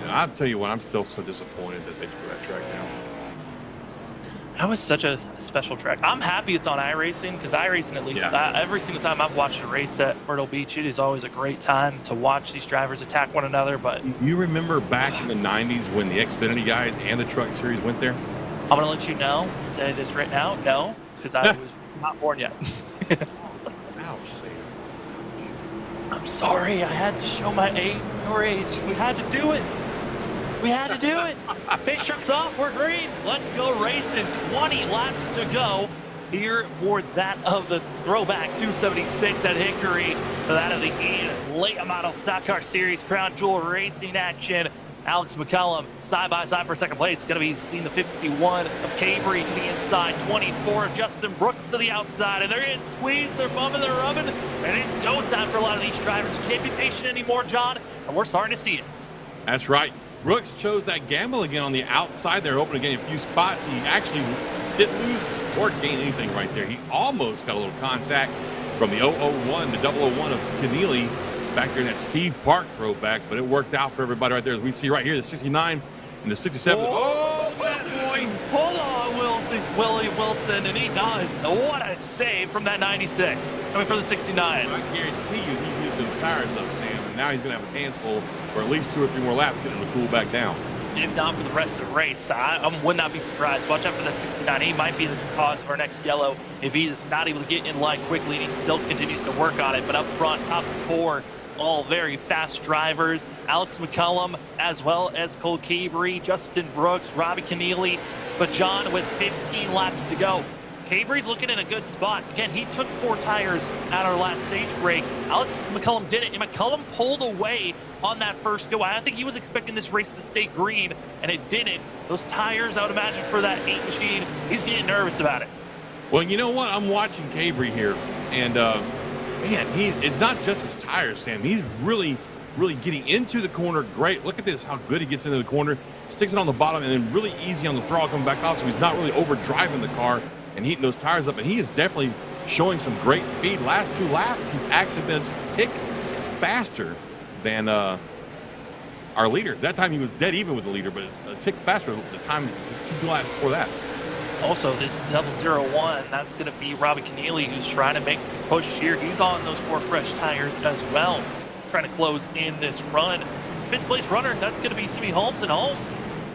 I'll tell you what, I'm still so disappointed that they threw that track down. That was such a special track. I'm happy it's on iRacing because iRacing, at least, every single time I've watched a race at Myrtle Beach, it is always a great time to watch these drivers attack one another. But you remember back in the 90s when the Xfinity guys and the Truck Series went there? I'm going to let you know, say this right now, no, because I was not born yet. Ouch, Sam. I'm sorry, I had to show my age. We had to do it. We had to do it. Pace truck's off, we're green. Let's go racing. 20 laps to go here for that of the throwback 276 at Hickory, for that of the late model stock car series crown jewel racing action. Alex McCollum side by side for second place. Going to be seeing the 51 of Hickory to the inside, 24 of Justin Brooks to the outside, and they're getting squeezed, they're bumping, they're rubbing, and it's go time for a lot of these drivers. Can't be patient anymore, John, and we're starting to see it. That's right. Brooks chose that gamble again on the outside there, hoping to gain a few spots. He actually didn't lose or gain anything right there. He almost got a little contact from the 001 to 001 of Keneally back there in that Steve Park throwback, but it worked out for everybody right there. As we see right here, the 69 and the 67. Oh, that boy. Hold on, Willie Wilson, and he does. What a save from that 96. Coming for the 69. I guarantee you he used those tires up, Sam, and now he's going to have his hands full for at least 2 or 3 more laps getting him to cool back down. If not for the rest of the race, I would not be surprised. Watch out for that 69. He might be the cause of our next yellow if he is not able to get in line quickly and he still continues to work on it. But up front, top 4, all very fast drivers. Alex McCollum, as well as Cole Cabrey, Justin Brooks, Robbie Keneally. But John, with 15 laps to go, Cabrey's looking in a good spot. Again, he took 4 tires at our last stage break. Alex McCollum didn't, and McCollum pulled away on that first go. I think he was expecting this race to stay green, and it didn't. Those tires, I would imagine, for that 8 machine, he's getting nervous about it. Well, you know what? I'm watching Cabrey here, and man, it's not just his tires, Sam. He's really getting into the corner great. Look at this, how good he gets into the corner. Sticks it on the bottom, and then really easy on the throttle coming back off, so he's not really overdriving the car and heating those tires up. And he is definitely showing some great speed. Last 2 laps, he's actually been a tick faster than our leader. That time he was dead even with the leader, but a tick faster the time 2 laps before that. Also, this 001, that's going to be Robbie Keneally, who's trying to make the push here. He's on those 4 fresh tires as well, trying to close in this run. 5th place runner, that's going to be Timmy Holmes. And Holmes,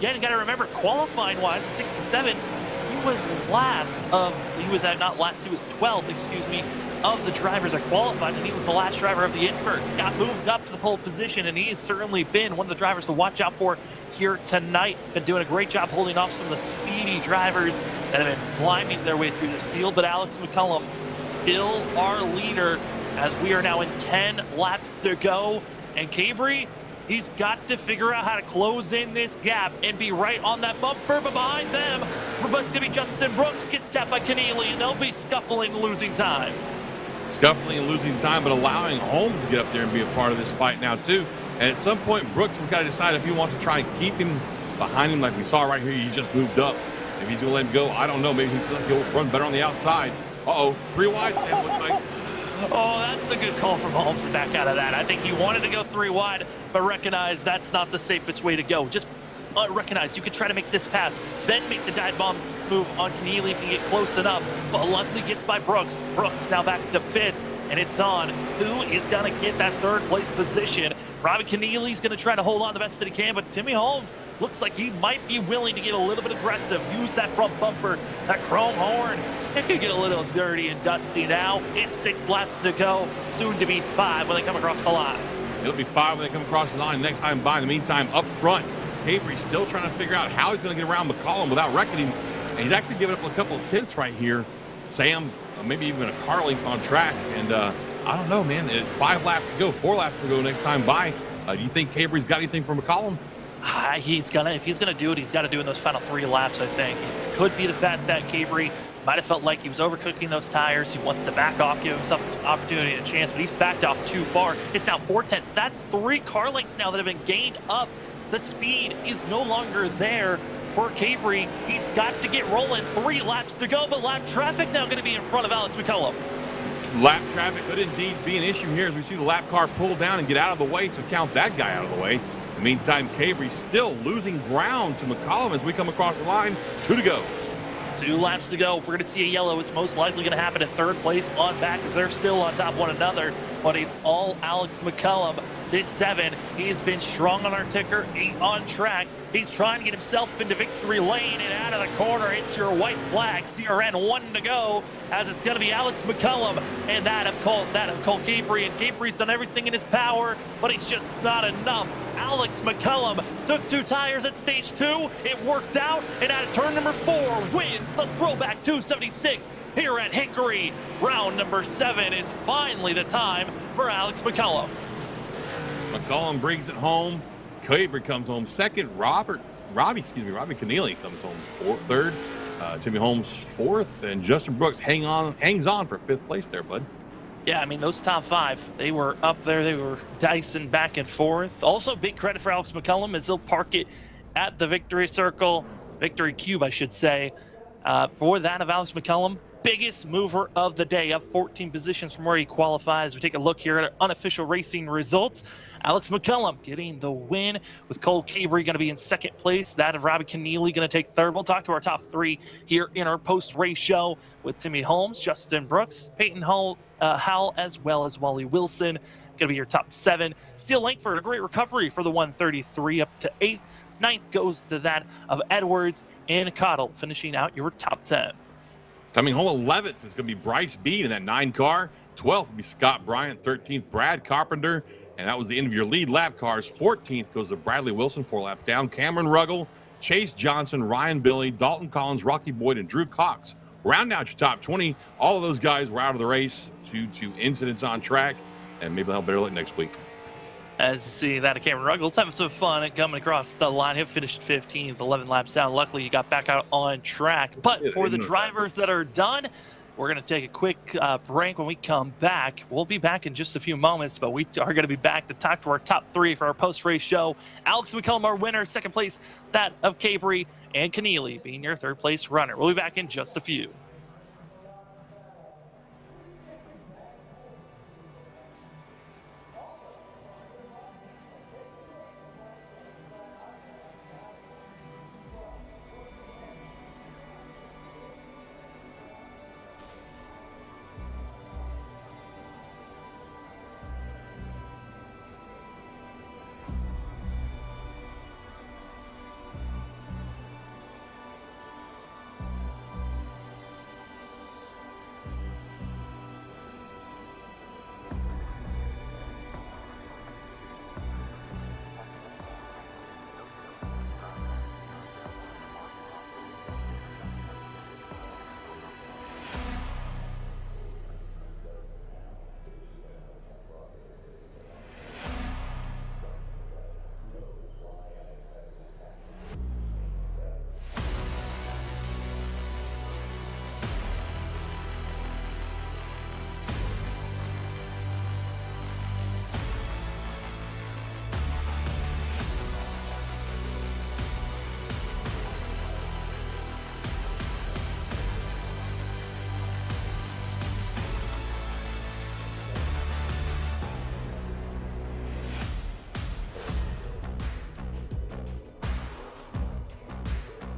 yeah, you got to remember, qualifying-wise, 67, he was 12th, excuse me, of the drivers that qualified, and he was the last driver of the invert. Got moved up to the pole position, and he has certainly been one of the drivers to watch out for here tonight. Been doing a great job holding off some of the speedy drivers that have been climbing their way through this field. But Alex McCollum still our leader as we are now in 10 laps to go. And Cabrey, he's got to figure out how to close in this gap and be right on that bumper. But behind them, it's going to be Justin Brooks, gets tapped by Keneally, and they'll be scuffling, losing time. Scuffling and losing time, but allowing Holmes to get up there and be a part of this fight now, too. And at some point, Brooks has got to decide if he wants to try and keep him behind him like we saw right here. He just moved up. If he's going to let him go, I don't know. Maybe he'll run better on the outside. Uh-oh, 3 wide, Sam, looks like. Oh, that's a good call from Holmes to back out of that. I think he wanted to go 3 wide, but recognize that's not the safest way to go. Just recognize you could try to make this pass, then make the dive bomb move on Keneally if you get close enough. But luckily gets by Brooks. Brooks now back to 5th, and it's on. Who is going to get that 3rd place position? Robbie Keneally's going to try to hold on the best that he can, but Timmy Holmes looks like he might be willing to get a little bit aggressive. Use that front bumper, that chrome horn. It could get a little dirty and dusty now. It's 6 laps to go, soon to be 5 when they come across the line. It'll be 5 when they come across the line next time by. In the meantime, up front, Cabrey's still trying to figure out how he's going to get around McCollum without wrecking him. And he's actually giving up a couple of tenths right here. Sam, maybe even a car length on track. And I don't know, man. It's 5 laps to go, 4 laps to go next time by. Do you think Cabrey's got anything for McCollum? If he's gonna do it, he's got to do it in those final 3 laps, I think. It could be the fact that Cabrey might have felt like he was overcooking those tires. He wants to back off, give himself an opportunity and a chance, but he's backed off too far. It's now 4 tenths. That's 3 car lengths now that have been gained up. The speed is no longer there for Cabrey. He's got to get rolling. 3 laps to go, but lap traffic now going to be in front of Alex McCollum. Lap traffic could indeed be an issue here as we see the lap car pull down and get out of the way, so count that guy out of the way. In the meantime, Cabrey still losing ground to McCollum as we come across the line. 2 to go. 2 laps to go. If we're going to see a yellow, it's most likely going to happen in 3rd place on back as they're still on top of one another. but it's all Alex McCullum. This 7, he's been strong on our ticker, 8 on track. He's trying to get himself into victory lane and out of the corner. It's your white flag, CRN 1 to go, as it's going to be Alex McCullum and that of Cole Hickory. And Hickory's done everything in his power, but he's just not enough. Alex McCullum took 2 tires at stage 2. It worked out, and at turn number 4 wins the Throwback 276 here at Hickory. Round number 7 is finally the time for Alex McCullum. McCullum brings it home. Hickory comes home second. Robbie Keneally comes home third. Timmy Holmes 4th, and Justin Brooks hangs on for 5th place there, bud. Yeah, I mean, those top 5, they were up there. They were dicing back and forth. Also, big credit for Alex McCullum as he'll park it at the victory circle, victory cube, I should say, for that of Alex McCullum. Biggest mover of the day, up 14 positions from where he qualifies. We take a look here at unofficial racing results. Alex McCullum getting the win, with Cole Hickory going to be in 2nd place. That of Robbie Keneally going to take 3rd. We'll talk to our top 3 here in our post-race show with Timmy Holmes, Justin Brooks, Peyton Howell, as well as Wally Wilson. Going to be your top 7. Steel Langford, a great recovery for the 133 up to 8th. 9th goes to that of Edwards and Cottle, finishing out your top 10. Coming home 11th is going to be Bryce Bead in that 9 car. 12th will be Scott Bryant. 13th, Brad Carpenter. And that was the end of your lead lap cars. 14th goes to Bradley Wilson, 4 laps down. Cameron Ruggles, Chase Johnson, Ryan Billy, Dalton Collins, Rocky Boyd, and Drew Cox. Round out your top 20. All of those guys were out of the race due to incidents on track, and maybe they'll have better luck next week. As you see that of Cameron Ruggles having some fun coming across the line. He finished 15th, 11 laps down. Luckily, he got back out on track. But for the drivers that are done, we're going to take a quick break. When we come back, we'll be back in just a few moments, but we are going to be back to talk to our top 3 for our post-race show. Alex McCullum, our winner. 2nd place, that of Hickory, and Keneally being your 3rd place runner. We'll be back in just a few.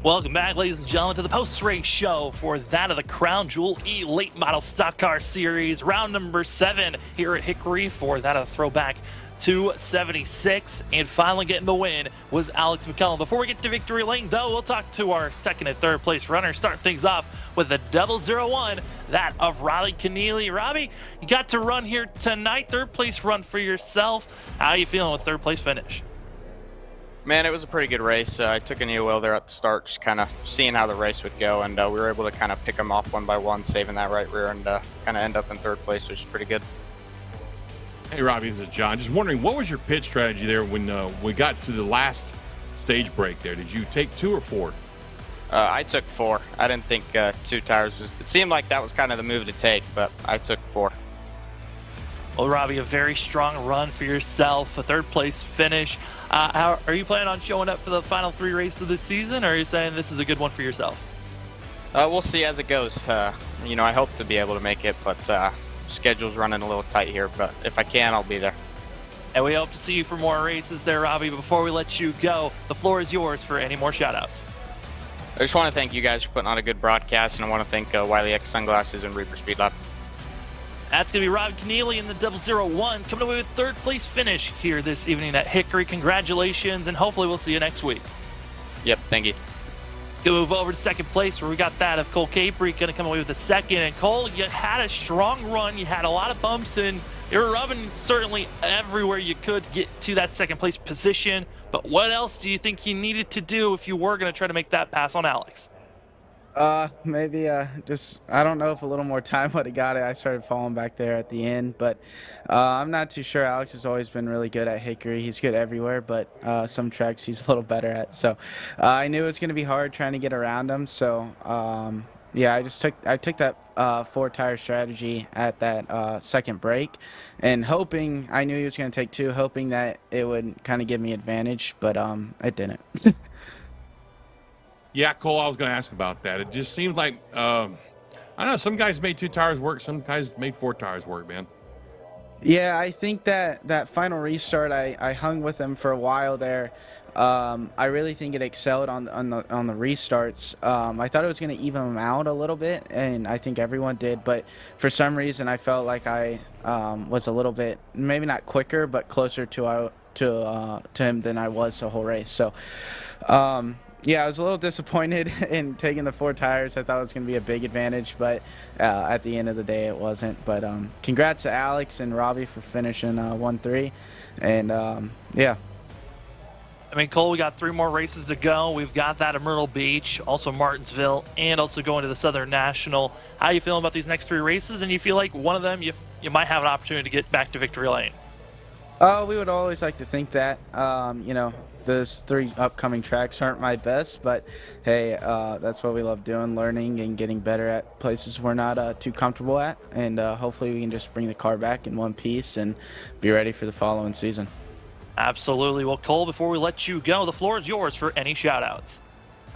Welcome back, ladies and gentlemen, to the post-race show for that of the Crown Jewel E Late Model Stock Car Series. Round number 7 here at Hickory for that of Throwback 276. And finally getting the win was Alex McCullum. Before we get to victory lane, though, we'll talk to our 2nd and 3rd place runners. Start things off with the 001, that of Robbie Keneally. Robbie, you got to run here tonight. 3rd place run for yourself. How are you feeling with 3rd place finish? Man, it was a pretty good race. I took a knee wheel there at the start, just kind of seeing how the race would go, and we were able to kind of pick them off one by one, saving that right rear, and kind of end up in 3rd place, which is pretty good. Hey, Robbie, this is John. Just wondering, what was your pit strategy there when we got to the last stage break there? Did you take 2 or 4? I took 4. I didn't think 2 tires was... It seemed like that was kind of the move to take, but I took 4. Well, Robbie, a very strong run for yourself, a 3rd place finish. Are you planning on showing up for the final 3 races of the season, or are you saying this is a good one for yourself? We'll see as it goes. You know, I hope to be able to make it, but schedule's running a little tight here, but if I can, I'll be there. And we hope to see you for more races there, Robbie. Before we let you go, the floor is yours for any more shout-outs. I just want to thank you guys for putting on a good broadcast, and I want to thank Wiley X Sunglasses and Reaper Speed Lab. That's going to be Rob Keneally in the 001 coming away with third place finish here this evening at Hickory. Congratulations, and hopefully we'll see you next week. Yep, thank you. Gonna move over to second place where we got that of Cole Capri going to come away with the second. And Cole, you had a strong run. You had a lot of bumps and you were rubbing certainly everywhere you could to get to that second place position. But what else do you think you needed to do if you were going to try to make that pass on Alex? Maybe just I don't know if a little more time would have got it. I started falling back there at the end, but I'm not too sure. Alex has always been really good at Hickory. He's good everywhere, but some tracks he's a little better at. So I knew it was going to be hard trying to get around him. So yeah, I took that 4-tire strategy at that second break, and hoping I knew he was going to take 2, hoping that it would kind of give me advantage, but it didn't. Yeah, Cole, I was going to ask about that. It just seems like, I don't know, some guys made 2 tires work, some guys made 4 tires work, man. Yeah, I think that final restart, I hung with him for a while there. I really think it excelled on the restarts. I thought it was going to even them out a little bit, and I think everyone did. But for some reason, I felt like I was a little bit, maybe not quicker, but closer to him than I was the whole race. So. Yeah, I was a little disappointed in taking the 4 tires. I thought it was going to be a big advantage, but at the end of the day, it wasn't. But congrats to Alex and Robbie for finishing 1-3. And, yeah. I mean, Cole, we got 3 more races to go. We've got that at Myrtle Beach, also Martinsville, and also going to the Southern National. How are you feeling about these next 3 races? And you feel like one of them you might have an opportunity to get back to victory lane? We would always like to think that. You know, those 3 upcoming tracks aren't my best, but hey, that's what we love doing, learning and getting better at places we're not too comfortable at. And hopefully we can just bring the car back in one piece and be ready for the following season. Absolutely. Well, Cole, before we let you go, the floor is yours for any shout-outs.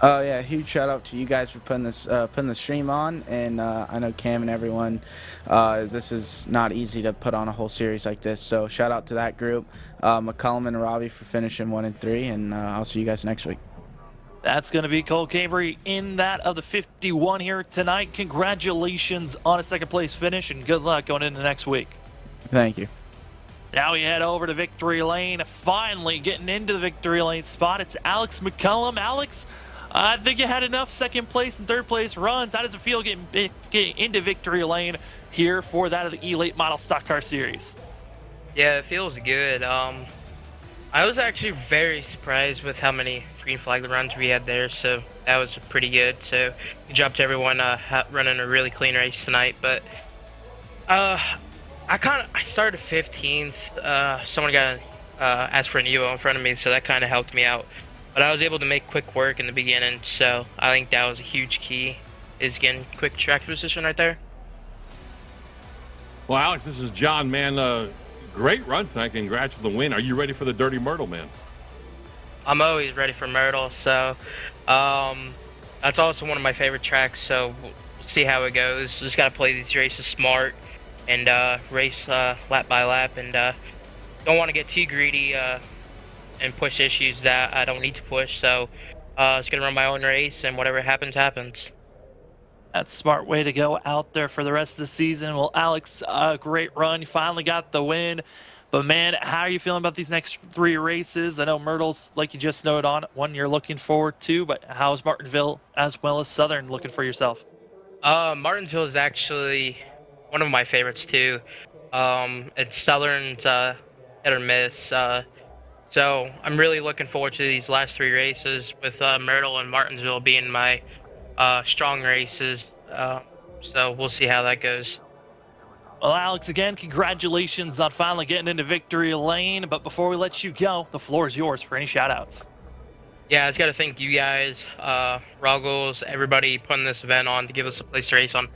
Oh yeah, huge shout out to you guys for putting the stream on, and I know Cam and everyone. This is not easy to put on a whole series like this, so shout out to that group, McCullum and Robbie for finishing 1 and 3, and I'll see you guys next week. That's going to be Cole Cavery in that of the 51 here tonight. Congratulations on a second place finish, and good luck going into next week. Thank you. Now we head over to victory lane. Finally getting into the victory lane spot. It's Alex McCullum. Alex, I think you had enough second place and third place runs. How does it feel getting into victory lane here for that of the E-Late Model Stock Car Series? Yeah, it feels good. I was actually very surprised with how many green flag runs we had there, so that was pretty good. So good job to everyone running a really clean race tonight. But I started 15th. Someone got asked for an EVO in front of me, so that kind of helped me out. But I was able to make quick work in the beginning, so I think that was a huge key, is getting quick track position right there. Well, Alex, this is John, man. Great run tonight. Congrats on the win. Are you ready for the Dirty Myrtle, man? I'm always ready for Myrtle, so that's also one of my favorite tracks, so we'll see how it goes. Just got to play these races smart and race lap by lap, and don't want to get too greedy and push issues that I don't need to push. So just gonna run my own race, and whatever happens, happens. That's a smart way to go out there for the rest of the season. Well, Alex, great run. You finally got the win. But, man, how are you feeling about these next 3 races? I know Myrtle's, like you just noted on, one you're looking forward to, but how's Martinsville as well as Southern looking for yourself? Martinsville is actually one of my favorites, too. It's Southern's hit or miss. So I'm really looking forward to these last 3 races, with Myrtle and Martinsville being my strong races. So we'll see how that goes. Well, Alex, again, congratulations on finally getting into victory lane. But before we let you go, the floor is yours for any shout-outs. Yeah, I just got to thank you guys, Ruggles, everybody putting this event on to give us a place to race on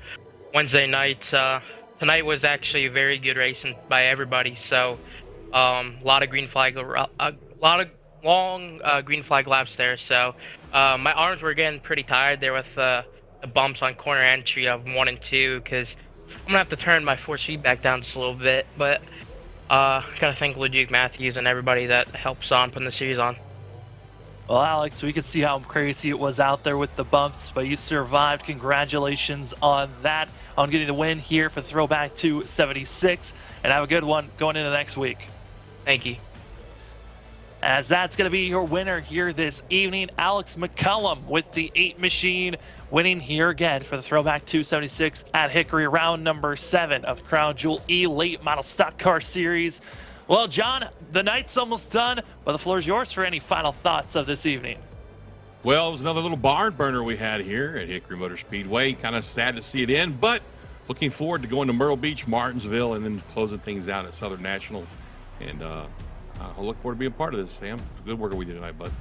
Wednesday nights. Tonight was actually a very good racing by everybody. So a lot of green flag, a lot of long green flag laps there. So my arms were getting pretty tired there with the bumps on corner entry of 1 and 2, because I'm gonna have to turn my force feedback down just a little bit. But gotta thank Leduc Matthews and everybody that helps on putting the series on. Well, Alex, we could see how crazy it was out there with the bumps, but you survived. Congratulations on that, on getting the win here for Throwback 276, and have a good one going into next week. Thank you. As that's going to be your winner here this evening, Alex McCullum with the 8 machine, winning here again for the Throwback 276 at Hickory, round number 7 of Crown Jewel E Late Model Stock Car Series. Well, John, the night's almost done, but the floor is yours for any final thoughts of this evening. Well, it was another little barn burner we had here at Hickory Motor Speedway. Kind of sad to see it end, but looking forward to going to Myrtle Beach, Martinsville, and then closing things out at Southern National. And I look forward to being part of this, Sam. Good working with you tonight, bud.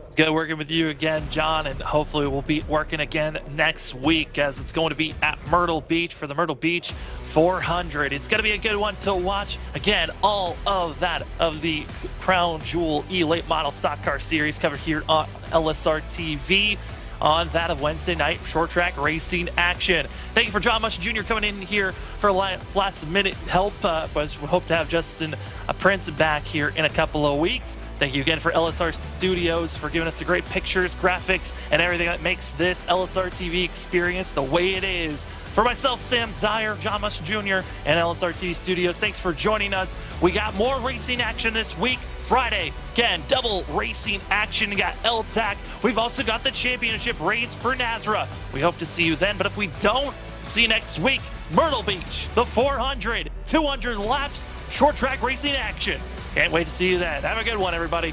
It's good working with you again, John, and hopefully we'll be working again next week, as it's going to be at Myrtle Beach for the Myrtle Beach 400. It's going to be a good one to watch. Again, all of that of the Crown Jewel E Late Model Stock Car Series covered here on LSRTV on that of Wednesday night short track racing action. Thank you for John Mush Jr. coming in here for last minute help. We hope to have Justin Prince back here in a couple of weeks. Thank you again for LSR Studios for giving us the great pictures, graphics, and everything that makes this LSR TV experience the way it is. For myself, Sam Dyer, John Mush Jr., and LSR TV Studios, thanks for joining us. We got more racing action this week. Friday, again, double racing action. We got LTAC. We've also got the championship race for NASRA. We hope to see you then, but if we don't, see you next week. Myrtle Beach, the 400, 200 laps, short track racing action. Can't wait to see you then. Have a good one, everybody.